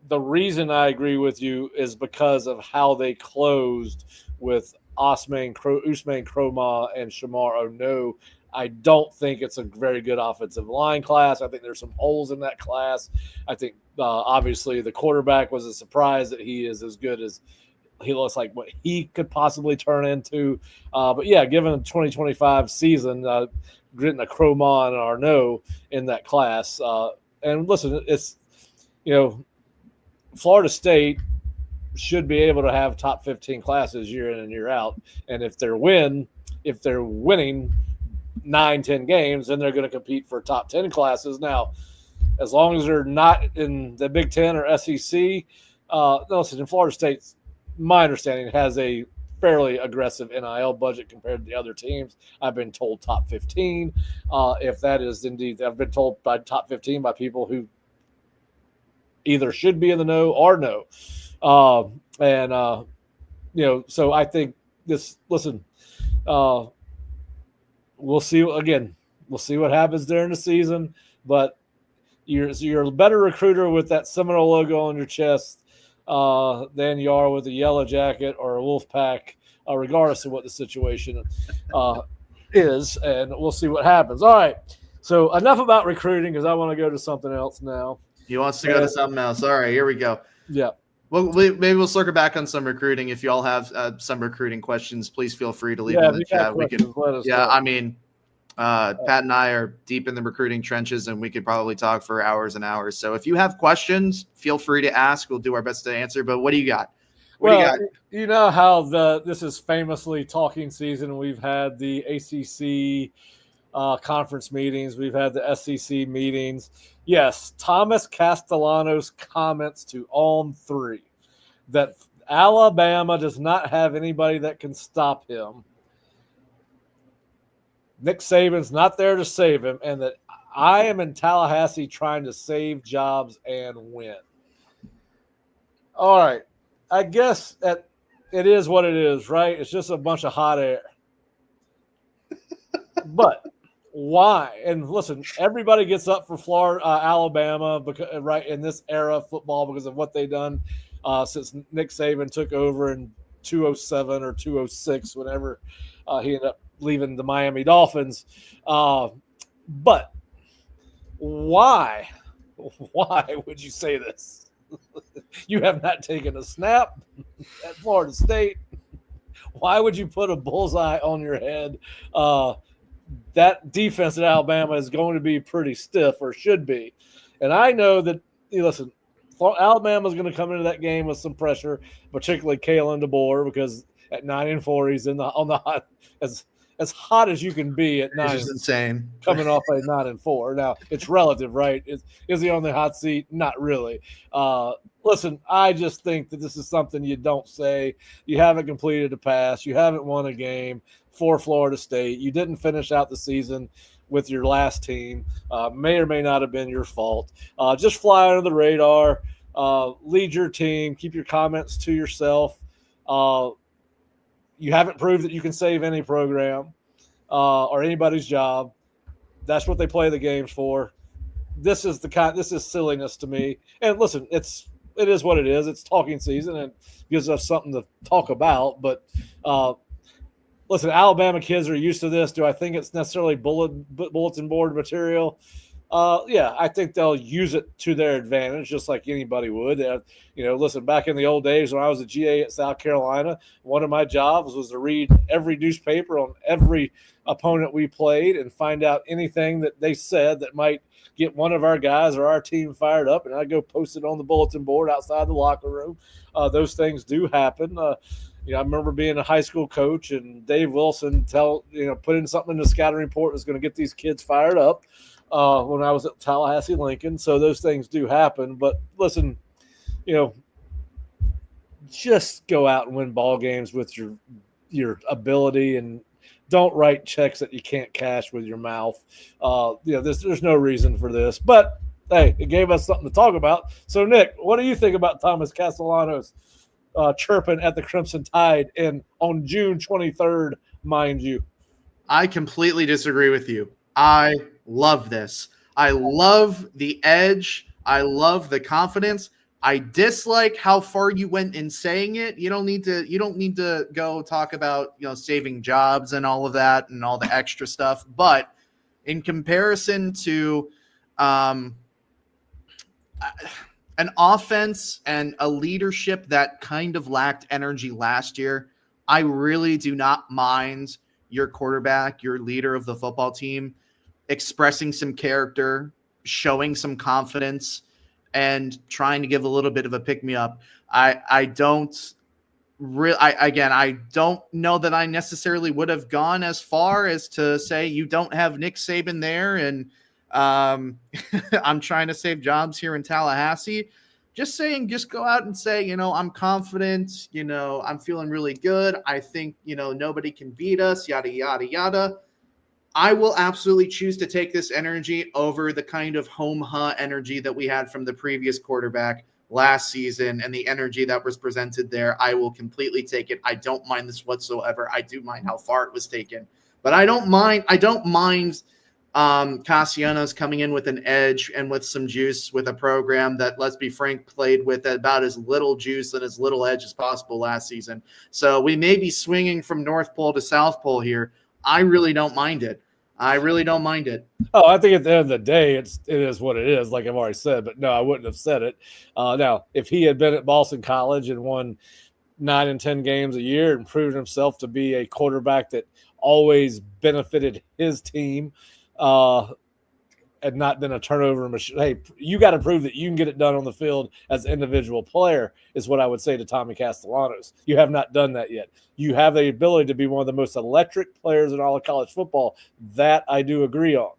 the reason I agree with you is because of how they closed with Usman Kromah and Shamar Ono. I don't think it's a very good offensive line class. I think there's some holes in that class. I think obviously the quarterback was a surprise that he is as good as he looks like what he could possibly turn into. But yeah, given the 2025 season, getting a Kromah and Arnaud in that class. And listen, it's, Florida State should be able to have top 15 classes year in and year out. And if they're winning 9-10 games, then they're going to compete for top 10 classes. Now, as long as they're not in the Big Ten or SEC, listen, in Florida State, my understanding, has a fairly aggressive NIL budget compared to the other teams. I've been told top 15. If that is indeed, I've been told by top 15 by people who either should be in the know or no. So I think this, listen, we'll see what happens during the season, but you're a better recruiter with that Seminole logo on your chest than you are with a yellow jacket or a wolf pack, regardless of what the situation is, and we'll see what happens. All right, so enough about recruiting, because I want to go to something else now. He wants to go to something else. All right, here we go. Yeah. Well, maybe we'll circle back on some recruiting. If you all have some recruiting questions, please feel free to leave them in the chat. We can. Yeah, I mean, Pat and I are deep in the recruiting trenches, and we could probably talk for hours and hours. So if you have questions, feel free to ask. We'll do our best to answer. But what do you got? You know how this is famously talking season. We've had the ACC conference meetings. We've had the SEC meetings. Yes, Thomas Castellano's comments to On 3 that Alabama does not have anybody that can stop him. Nick Saban's not there to save him, and that I am in Tallahassee trying to save jobs and win. All right. I guess it is what it is, right? It's just a bunch of hot air. But why? And listen, everybody gets up for Florida, Alabama, because right in this era of football because of what they've done since Nick Saban took over in 2007 or 2006, whenever he ended up leaving the Miami Dolphins. But why? Why would you say this? You have not taken a snap at Florida State. Why would you put a bullseye on your head? That defense at Alabama is going to be pretty stiff, or should be. And I know that, listen, Alabama's going to come into that game with some pressure, particularly Kalen DeBoer, because at 9-4 he's on the hot, as hot as you can be at 9. It's just insane. Coming off a 9-4. Now it's relative, right? Is he on the hot seat? Not really. Listen, I just think that this is something you don't say. You haven't completed a pass. You haven't won a game for Florida State. You didn't finish out the season with your last team. May or may not have been your fault. Just fly under the radar. Lead your team. Keep your comments to yourself. You haven't proved that you can save any program or anybody's job. That's what they play the games for. This is silliness to me. And listen, it is what it is. It's talking season and gives us something to talk about. But listen, Alabama kids are used to this. Do I think it's necessarily bulletin board material? Yeah, I think they'll use it to their advantage, just like anybody would. Listen, back in the old days when I was a GA at South Carolina, one of my jobs was to read every newspaper on every opponent we played and find out anything that they said that might get one of our guys or our team fired up, and I'd go post it on the bulletin board outside the locker room. Those things do happen. I remember being a high school coach and Dave Wilson putting something in the scouting report that was going to get these kids fired up. When I was at Tallahassee Lincoln. So those things do happen. But listen, just go out and win ball games with your ability, and don't write checks that you can't cash with your mouth. There's no reason for this. But, hey, it gave us something to talk about. So, Nick, what do you think about Thomas Castellanos chirping at the Crimson Tide on June 23rd, mind you? I completely disagree with you. I love this. I love the edge. I love the confidence. I dislike how far you went in saying it. You don't need to go talk about, saving jobs and all of that and all the extra stuff. But in comparison to an offense and a leadership that kind of lacked energy last year, I really do not mind your quarterback, your leader of the football team, expressing some character, showing some confidence, and trying to give a little bit of a pick-me-up. I don't know that I necessarily would have gone as far as to say you don't have Nick Saban there and I'm trying to save jobs here in Tallahassee. Just go out and say, I'm confident, I'm feeling really good. I think, nobody can beat us, yada, yada, yada. I will absolutely choose to take this energy over the kind of home-huh energy that we had from the previous quarterback last season and the energy that was presented there. I will completely take it. I don't mind this whatsoever. I do mind how far it was taken. But I don't mind Castellanos coming in with an edge and with some juice with a program that, let's be frank, played with about as little juice and as little edge as possible last season. So we may be swinging from North Pole to South Pole here. I really don't mind it. I really don't mind it. Oh, I think at the end of the day, it is what it is, like I've already said. But no, I wouldn't have said it. Now, if he had been at Boston College and won 9 and 10 games a year and proven himself to be a quarterback that always benefited his team and not been a turnover machine, hey, you got to prove that you can get it done on the field as an individual player is what I would say to Tommy Castellanos. You have not done that yet. You have the ability to be one of the most electric players in all of college football. That I do agree on.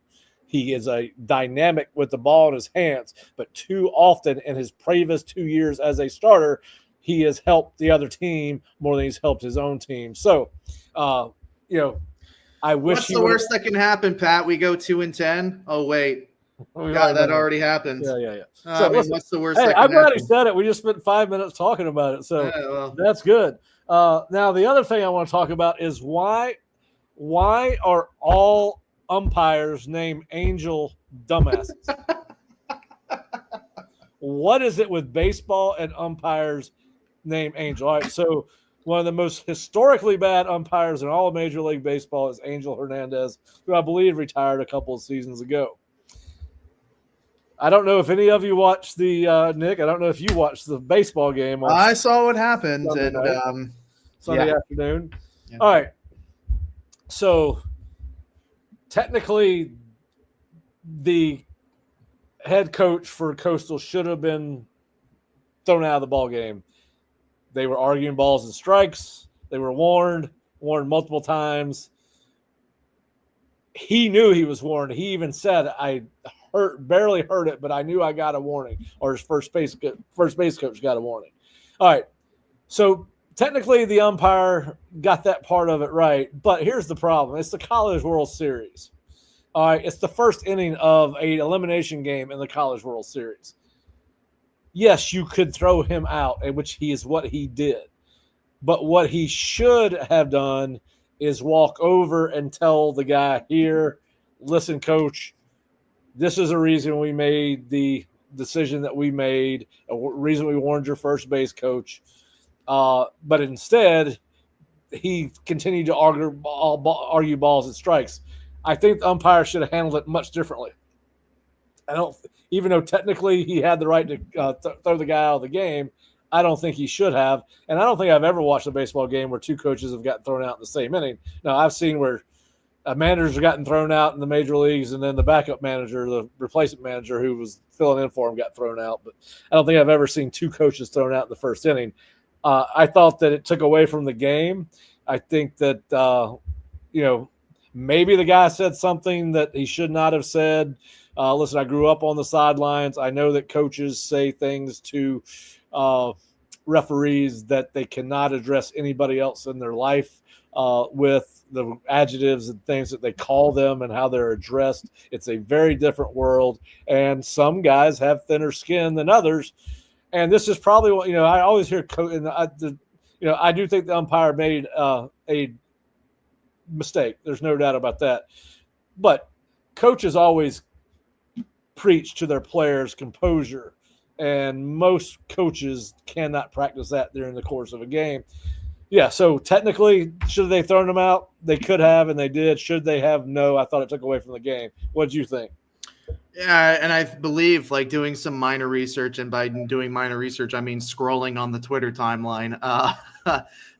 He is a dynamic with the ball in his hands, but too often in his previous 2 years as a starter, he has helped the other team more than he's helped his own team. So, I wish. What's the worst that can happen, Pat? We go 2-10. Oh wait, God, that already happened. Yeah. So what's the worst? Hey, that can I'm glad he happen? said it. We just spent 5 minutes talking about it, so that's good. Now, the other thing I want to talk about is why are all umpires named Angel dumbasses? What is it with baseball and umpires named Angel? All right, so one of the most historically bad umpires in all of Major League Baseball is Angel Hernandez, who I believe retired a couple of seasons ago. I don't know if any of you watched the Nick. I don't know if you watched the baseball game. I saw what happened Sunday afternoon. Yeah. All right. So technically, the head coach for Coastal should have been thrown out of the ball game. They were arguing balls and strikes. They were warned multiple times. He knew he was warned. He even said, "I barely heard it, but I knew I got a warning." Or his first base coach got a warning. All right. So technically, the umpire got that part of it right. But here's the problem: it's the College World Series. All right, it's the first inning of an elimination game in the College World Series. Yes, you could throw him out, which is what he did. But what he should have done is walk over and tell the guy here, listen, coach, this is a reason we made the decision that we made, a reason we warned your first base coach. But instead, he continued to argue balls and strikes. I think the umpire should have handled it much differently. Even though technically he had the right to throw the guy out of the game, I don't think he should have. And I don't think I've ever watched a baseball game where two coaches have gotten thrown out in the same inning. Now, I've seen where managers have gotten thrown out in the major leagues, and then the backup manager, the replacement manager who was filling in for him, got thrown out. But I don't think I've ever seen two coaches thrown out in the first inning. I thought that it took away from the game. I think that, maybe the guy said something that he should not have said. Listen, I grew up on the sidelines. I know that coaches say things to referees that they cannot address anybody else in their life with the adjectives and things that they call them and how they're addressed. It's a very different world, and some guys have thinner skin than others. And this is probably what, I always hear, I do think the umpire made a mistake. There's no doubt about that. But coaches always preach to their players composure, and most coaches cannot practice that during the course of a game. Yeah, so technically, should they thrown them out? They could have, and they did. Should they have? No, I thought it took away from the game. What did you think? Yeah, and I believe doing some minor research, and by doing minor research, I mean scrolling on the Twitter timeline.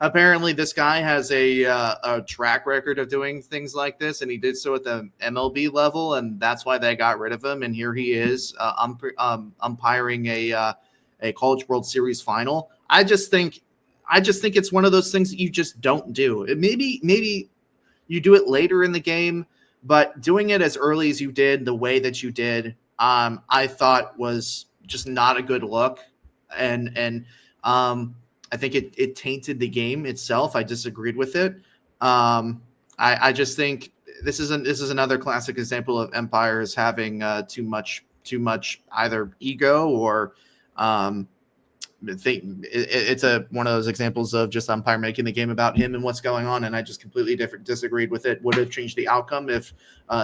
Apparently, this guy has a track record of doing things like this, and he did so at the MLB level, and that's why they got rid of him. And here he is umpiring a College World Series final. I just think it's one of those things that you just don't do. Maybe you do it later in the game. But doing it as early as you did, the way that you did, I thought was just not a good look, and I think it tainted the game itself. I disagreed with it. I just think this is another classic example of umpires having too much either ego or it's one of those examples of just umpire making the game about him and what's going on, and I just completely disagreed with it. Would have changed the outcome if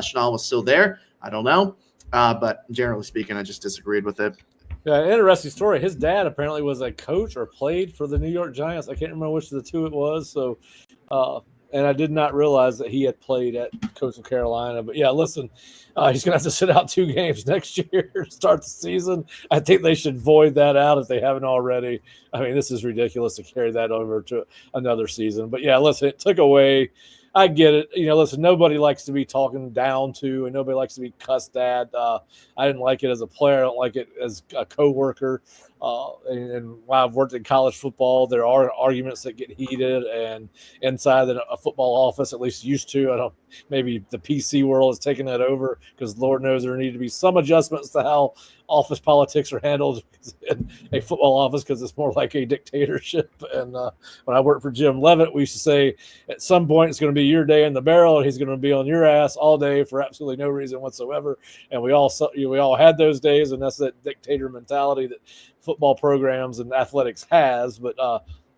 Chanel was still there. I don't know, but generally speaking, I just disagreed with it. Yeah, interesting story. His dad apparently was a coach or played for the New York Giants. I can't remember which of the two it was. So, and I did not realize that he had played at Coastal Carolina. But yeah, listen, he's going to have to sit out 2 games next year to start the season. I think they should void that out if they haven't already. I mean, this is ridiculous to carry that over to another season. But yeah, listen, it took away. I get it. Listen, nobody likes to be talking down to, and nobody likes to be cussed at. I didn't like it as a player. I don't like it as a coworker. And while I've worked in college football, there are arguments that get heated, and inside a football office, at least used to. Maybe the PC world has taken that over, because Lord knows there need to be some adjustments to how office politics are handled in a football office, because it's more like a dictatorship. And when I worked for Jim Levitt, we used to say at some point it's going to be your day in the barrel, and he's going to be on your ass all day for absolutely no reason whatsoever. And we all had those days, and that's that dictator mentality that football programs and athletics has. But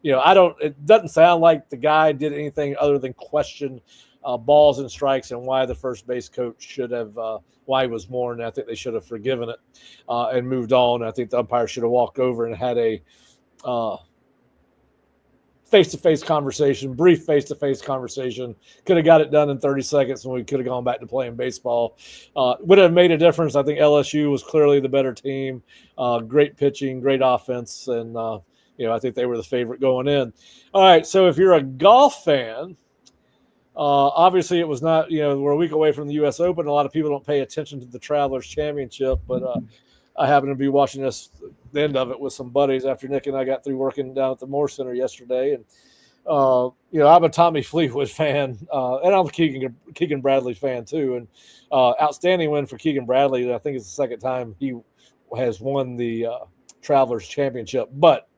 it doesn't sound like the guy did anything other than question balls and strikes and why the first base coach should have why he was warned. I think they should have forgiven it and moved on. I think the umpire should have walked over and had a face-to-face conversation, brief face-to-face conversation. Could have got it done in 30 seconds, and we could have gone back to playing baseball. Would have made a difference. I think LSU was clearly the better team. Great pitching, great offense, and I think they were the favorite going in. All right, so if you're a golf fan, obviously it was not, we're a week away from the U.S. Open. A lot of people don't pay attention to the Travelers Championship, but I happened to be watching the end of it with some buddies after Nick and I got through working down at the Moore Center yesterday. And, I'm a Tommy Fleetwood fan, and I'm a Keegan Bradley fan too. And outstanding win for Keegan Bradley. I think it's the second time he has won the Travelers Championship. But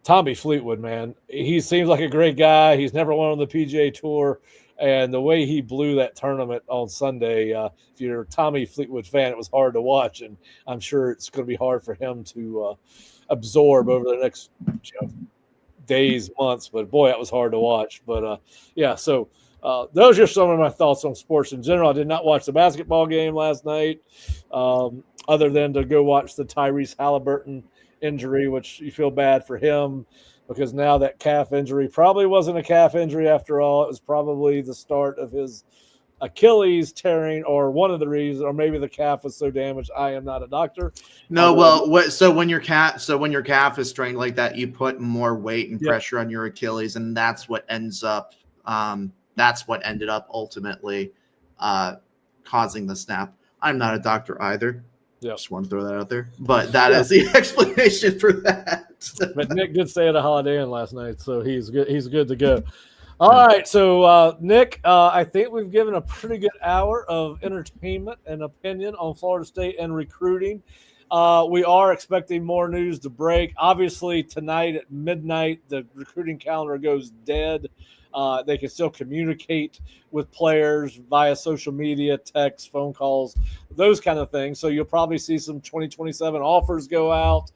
Tommy Fleetwood, man, he seems like a great guy. He's never won on the PGA Tour. And the way he blew that tournament on Sunday, if you're a Tommy Fleetwood fan, it was hard to watch. And I'm sure it's going to be hard for him to absorb over the next days, months. But, boy, that was hard to watch. But, so those are some of my thoughts on sports in general. I did not watch the basketball game last night other than to go watch the Tyrese Halliburton injury, which you feel bad for him because now that calf injury probably wasn't a calf injury after all. It was probably the start of his Achilles tearing, or one of the reasons, or maybe the calf was so damaged. I am not a doctor. No, so when your calf is strained like that, you put more weight and pressure on your Achilles, and that's what ended up ultimately causing the snap. I'm not a doctor either. Yeah, just want to throw that out there. But that is the explanation for that. But Nick did stay at a Holiday Inn last night, so he's good. He's good to go. All right, so Nick, I think we've given a pretty good hour of entertainment and opinion on Florida State and recruiting. We are expecting more news to break. Obviously, tonight at midnight, the recruiting calendar goes dead. They can still communicate with players via social media, text, phone calls, those kind of things. So you'll probably see some 2027 offers go out.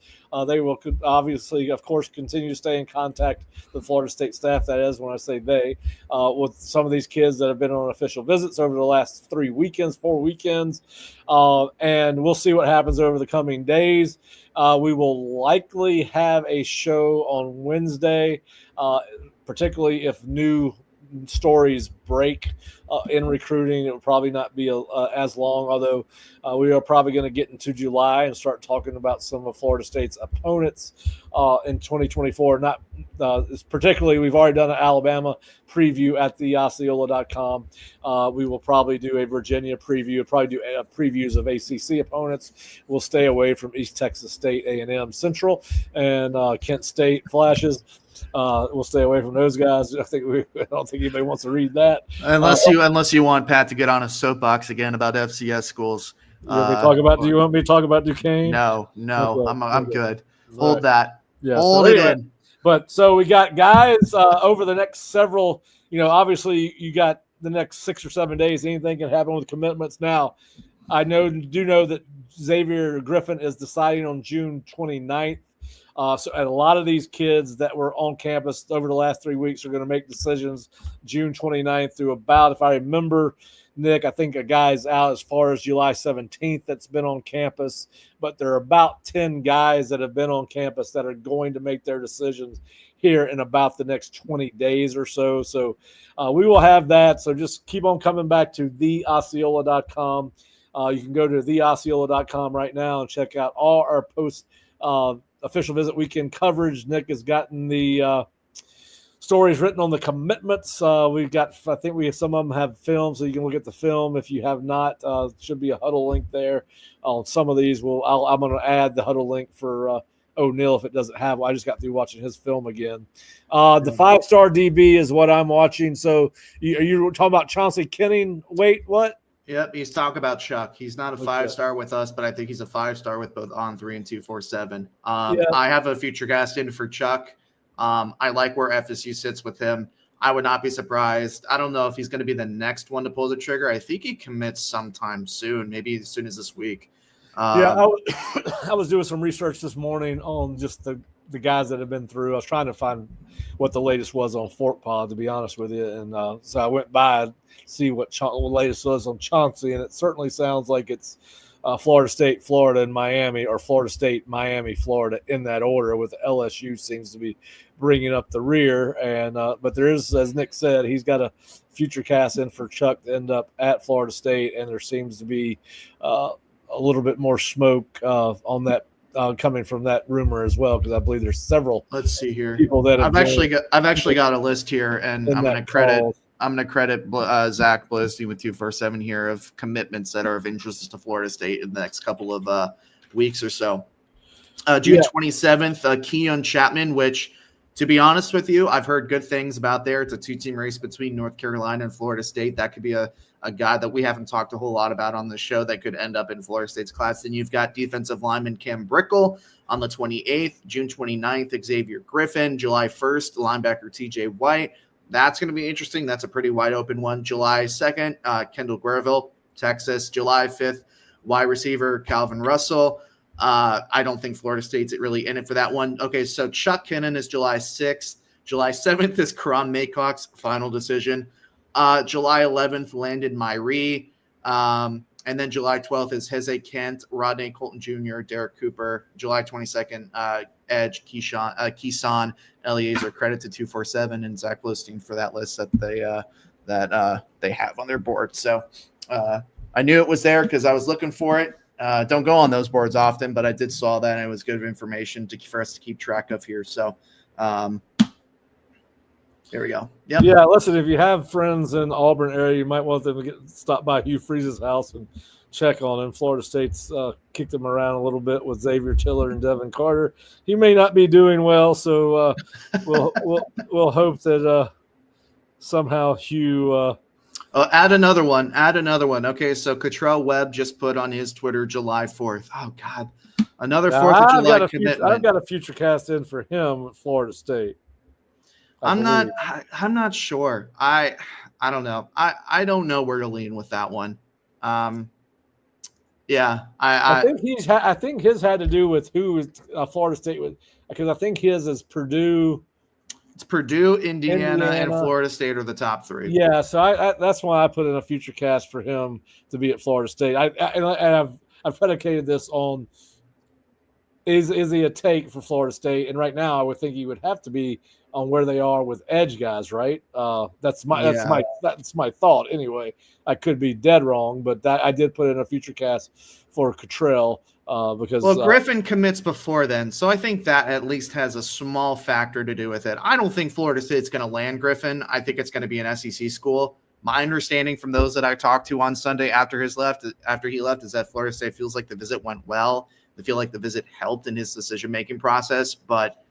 They will obviously, of course, continue to stay in contact with Florida State staff. That is when I say they, with some of these kids that have been on official visits over the last 4 weekends. And we'll see what happens over the coming days. We will likely have a show on Wednesday, particularly if new stories break in recruiting. It will probably not be as long, although we are probably going to get into July and start talking about some of Florida State's opponents in 2024. Not particularly, we've already done an Alabama preview at the Osceola.com. We will probably do a Virginia preview, probably do previews of ACC opponents. We'll stay away from East Texas State, A&M Central, and Kent State Flashes. We'll stay away from those guys. I don't think anybody wants to read that. Unless you want Pat to get on a soapbox again about FCS schools. Do you want me to talk about Duquesne? No, okay. I'm good. Hold right. That. Yeah, Hold it in. But so we got guys over the next several, obviously you got the next 6 or 7 days. Anything can happen with commitments. Now, I do know that Xavier Griffin is deciding on June 29th. So a lot of these kids that were on campus over the last 3 weeks are going to make decisions June 29th through about, if I remember, Nick, I think a guy's out as far as July 17th that's been on campus, but there are about 10 guys that have been on campus that are going to make their decisions here in about the next 20 days or so. So we will have that. So just keep on coming back to theosceola.com. You can go to theosceola.com right now and check out all our post official visit weekend coverage. Nick has gotten the stories written on the commitments. We've got, I think some of them have film, so you can look at the film. If you have not, should be a huddle link there. On some of these, I'm going to add the huddle link for O'Neal if it doesn't have. I just got through watching his film again. The 5-star DB is what I'm watching. So are you talking about Chauncey Kenning? Wait, what? Yep, he's talking about Chuck. He's not a 5-star with us, but I think he's a 5-star with both On3 and 247. I have a future cast in for Chuck. I like where FSU sits with him. I would not be surprised. I don't know if he's going to be the next one to pull the trigger. I think he commits sometime soon, maybe as soon as this week. I was doing some research this morning on just the guys that have been through. I was trying to find what the latest was on Fort Pod, to be honest with you. And so I went by and see what the latest was on Chauncey, and it certainly sounds like it's Florida State, Florida, and Miami, or Florida State, Miami, Florida, in that order, with LSU seems to be bringing up the rear. And but there is, as Nick said, he's got a future cast in for Chuck to end up at Florida State, and there seems to be a little bit more smoke on that coming from that rumor as well, because I believe there's several. Let's see here. People that I've actually got a list here, and I'm going to credit Zach Blissey with 247 here of commitments that are of interest to Florida State in the next couple of weeks or so. June 27th, Keon Chapman, which, to be honest with you, I've heard good things about there. It's a 2-team race between North Carolina and Florida State. That could be a guy that we haven't talked a whole lot about on the show that could end up in Florida State's class. Then you've got defensive lineman Cam Brickle on the 28th, June 29th, Xavier Griffin, July 1st, linebacker TJ White. That's going to be interesting. That's a pretty wide open one. July 2nd, Kendall Guerville, Texas. July 5th, wide receiver Calvin Russell. I don't think Florida State's really in it for that one. Okay, so Chuck Kinnan is July 6th. July 7th is Karan Maycock's final decision. July 11th, Landon Myrie. And then July 12th is Heze Kent, Rodney Colton Jr., Derek Cooper. July 22nd, Edge, Keeson, Eliezer. Credit to 247 and Zach Bluestein for that list that they have on their board. So I knew it was there because I was looking for it. Don't go on those boards often, but I did saw that, and it was good information for us to keep track of here. So there we go. Yep. Yeah, listen, if you have friends in the Auburn area, you might want them to stop by Hugh Freeze's house and check on him. Florida State's kicked him around a little bit with Xavier Tiller and Devin Carter. He may not be doing well, so we'll hope that somehow Hugh add another one. Okay, so Cottrell Webb just put on his Twitter July 4th. Oh, God. Another 4th of July commitment. I've got a future cast in for him at Florida State. I'm not sure. I don't know. I don't know where to lean with that one. Yeah. I think his had to do with who is Florida State with, because I think his is Purdue. It's Purdue, Indiana, and Florida State are the top three. Yeah, so that's why I put in a future cast for him to be at Florida State. I've predicated this on is he a take for Florida State, and right now I would think he would have to be on where they are with edge guys, right? That's my thought anyway. I could be dead wrong, but I did put in a future cast for Cottrell. Because Griffin commits before then, so I think that at least has a small factor to do with it. I don't think Florida State's going to land Griffin. I think it's going to be an SEC school. My understanding from those that I talked to on Sunday after he left is that Florida State feels like the visit went well. They feel like the visit helped in his decision-making process, but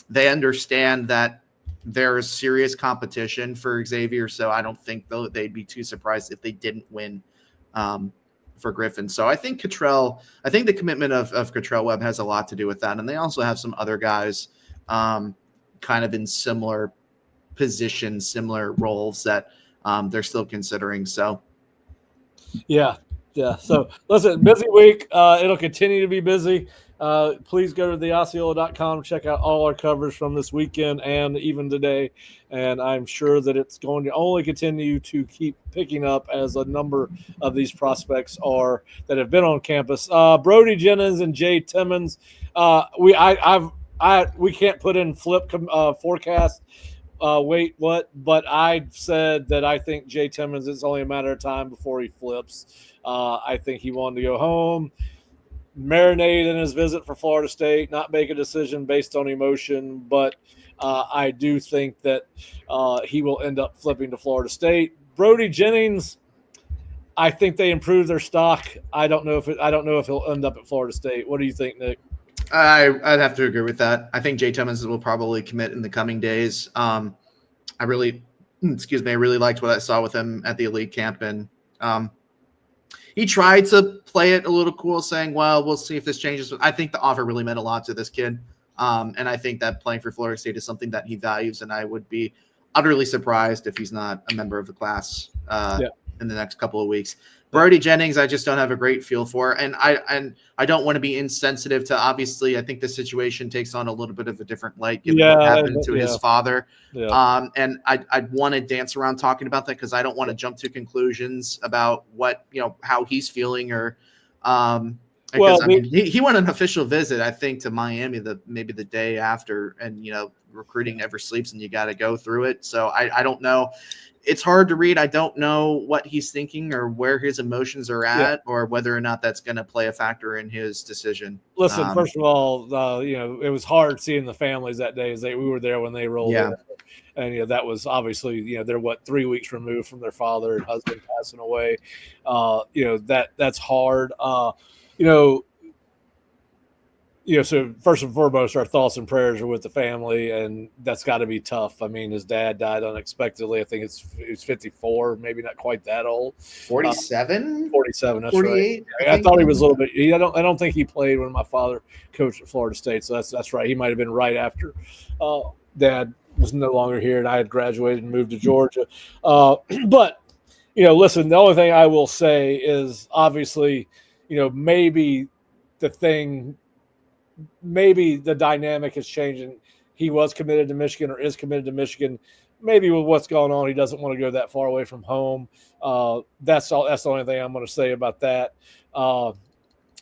they understand that there's serious competition for Xavier, so I don't think they'd be too surprised if they didn't win for Griffin. So I think the commitment of Cottrell Webb has a lot to do with that. And they also have some other guys kind of in similar positions, similar roles that they're still considering. So yeah. So listen, busy week. It'll continue to be busy. Please go to theosceola.com, check out all our coverage from this weekend and even today. And I'm sure that it's going to only continue to keep picking up as a number of these prospects that have been on campus. Brody Jennings and Jay Timmons. We can't put in flip forecast. But I said that I think Jay Timmons, it's only a matter of time before he flips. I think he wanted to go home, marinate in his visit for Florida State, not make a decision based on emotion, but I do think that he will end up flipping to Florida State. Brody Jennings, I think they improved their stock. I don't know if he'll end up at Florida State. What do you think, Nick? I'd have to agree with that. I think Jay Timmons will probably commit in the coming days. I really liked what I saw with him at the elite camp, and he tried to play it a little cool, saying, well, we'll see if this changes. I think the offer really meant a lot to this kid. And I think that playing for Florida State is something that he values, and I would be utterly surprised if he's not a member of the class in the next couple of weeks. Brody Jennings, I just don't have a great feel for, and I don't want to be insensitive to. Obviously, I think the situation takes on a little bit of a different light given what happened to his father. Yeah. And I'd want to dance around talking about that because I don't want to jump to conclusions about how he's feeling or. He went on an official visit, I think, to Miami maybe the day after, and recruiting never sleeps, and you got to go through it. So I don't know. it's hard to read. I don't know what he's thinking or where his emotions are at, or whether or not that's going to play a factor in his decision. Listen, first of all, it was hard seeing the families that day we were there when they rolled in. And, that was obviously, they're 3 weeks removed from their father and husband passing away. That's hard. So first and foremost, our thoughts and prayers are with the family, and that's got to be tough. I mean, his dad died unexpectedly. I think he was 54, maybe not quite that old. 47? 47, that's 48, right. I thought he was a little bit. I don't think he played when my father coached at Florida State, so that's right. He might have been right after Dad was no longer here, and I had graduated and moved to Georgia. But listen, the only thing I will say is obviously, maybe the dynamic is changing. He was committed to Michigan or is committed to Michigan. Maybe with what's going on, he doesn't want to go that far away from home. That's all. That's the only thing I'm going to say about that.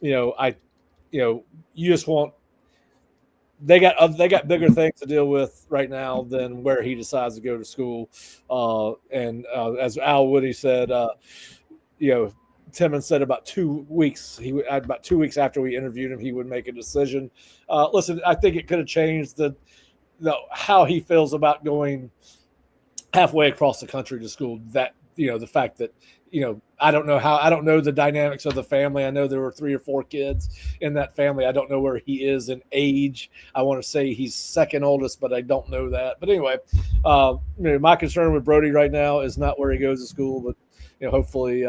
You just want. They got bigger things to deal with right now than where he decides to go to school. And as Al Woody said, Timmons said about 2 weeks. About 2 weeks after we interviewed him, he would make a decision. Listen, I think it could have changed how he feels about going halfway across the country to school. That the fact that I don't know the dynamics of the family. I know there were 3 or 4 kids in that family. I don't know where he is in age. I want to say he's second oldest, but I don't know that. But anyway, my concern with Brody right now is not where he goes to school, but hopefully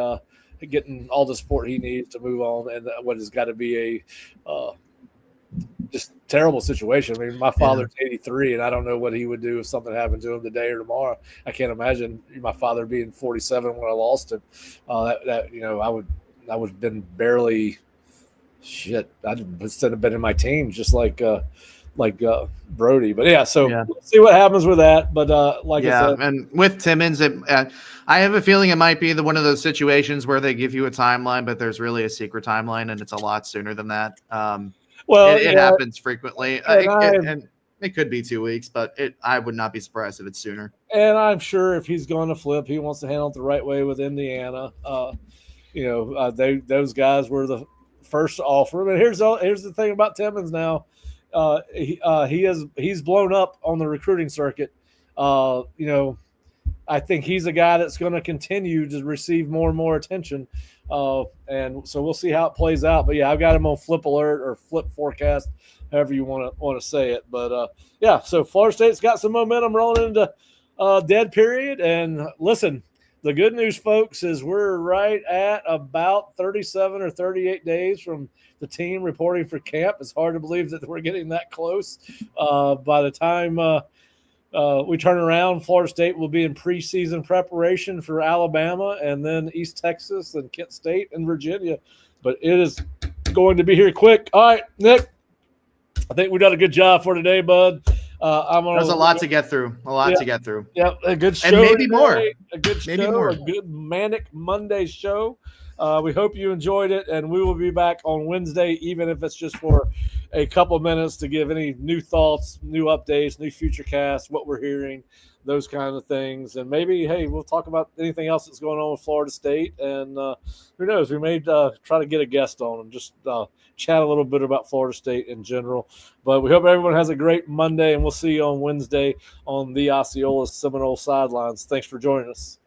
getting all the support he needs to move on, and what has got to be a just terrible situation. I mean, my father's 83, and I don't know what he would do if something happened to him today or tomorrow. I can't imagine my father being 47 when I lost him. I would have been barely shit. I'd have been in my teens, just like Brody. But yeah, so let's see what happens with that. But I said, and with Timmons, I have a feeling it might be one of those situations where they give you a timeline, but there's really a secret timeline, and it's a lot sooner than that. It happens frequently, and it could be 2 weeks, but I would not be surprised if it's sooner. And I'm sure if he's going to flip, he wants to handle it the right way with Indiana. Those guys were the first to offer him. And here's the thing about Timmons now. He's blown up on the recruiting circuit. I think he's a guy that's going to continue to receive more and more attention. And so we'll see how it plays out. But yeah, I've got him on flip alert or flip forecast, however you want to say it. But so Florida State's got some momentum rolling into dead period. And listen, the good news, folks, is we're right at about 37 or 38 days from the team reporting for camp. It's hard to believe that we're getting that close. By the time we turn around, Florida State will be in preseason preparation for Alabama and then East Texas and Kent State and Virginia. But it is going to be here quick. All right, Nick, I think we done a good job for today, bud. There's a lot to get through. To get through. Yeah, a good show. And maybe today. more. A good maybe show. More. A good Manic Monday show. We hope you enjoyed it, and we will be back on Wednesday, even if it's just for a couple minutes to give any new thoughts, new updates, new future casts, what we're hearing, those kind of things. And maybe, hey, we'll talk about anything else that's going on with Florida State. And who knows, we may try to get a guest on and just chat a little bit about Florida State in general. But we hope everyone has a great Monday, and we'll see you on Wednesday on the Osceola Seminole Sidelines. Thanks for joining us.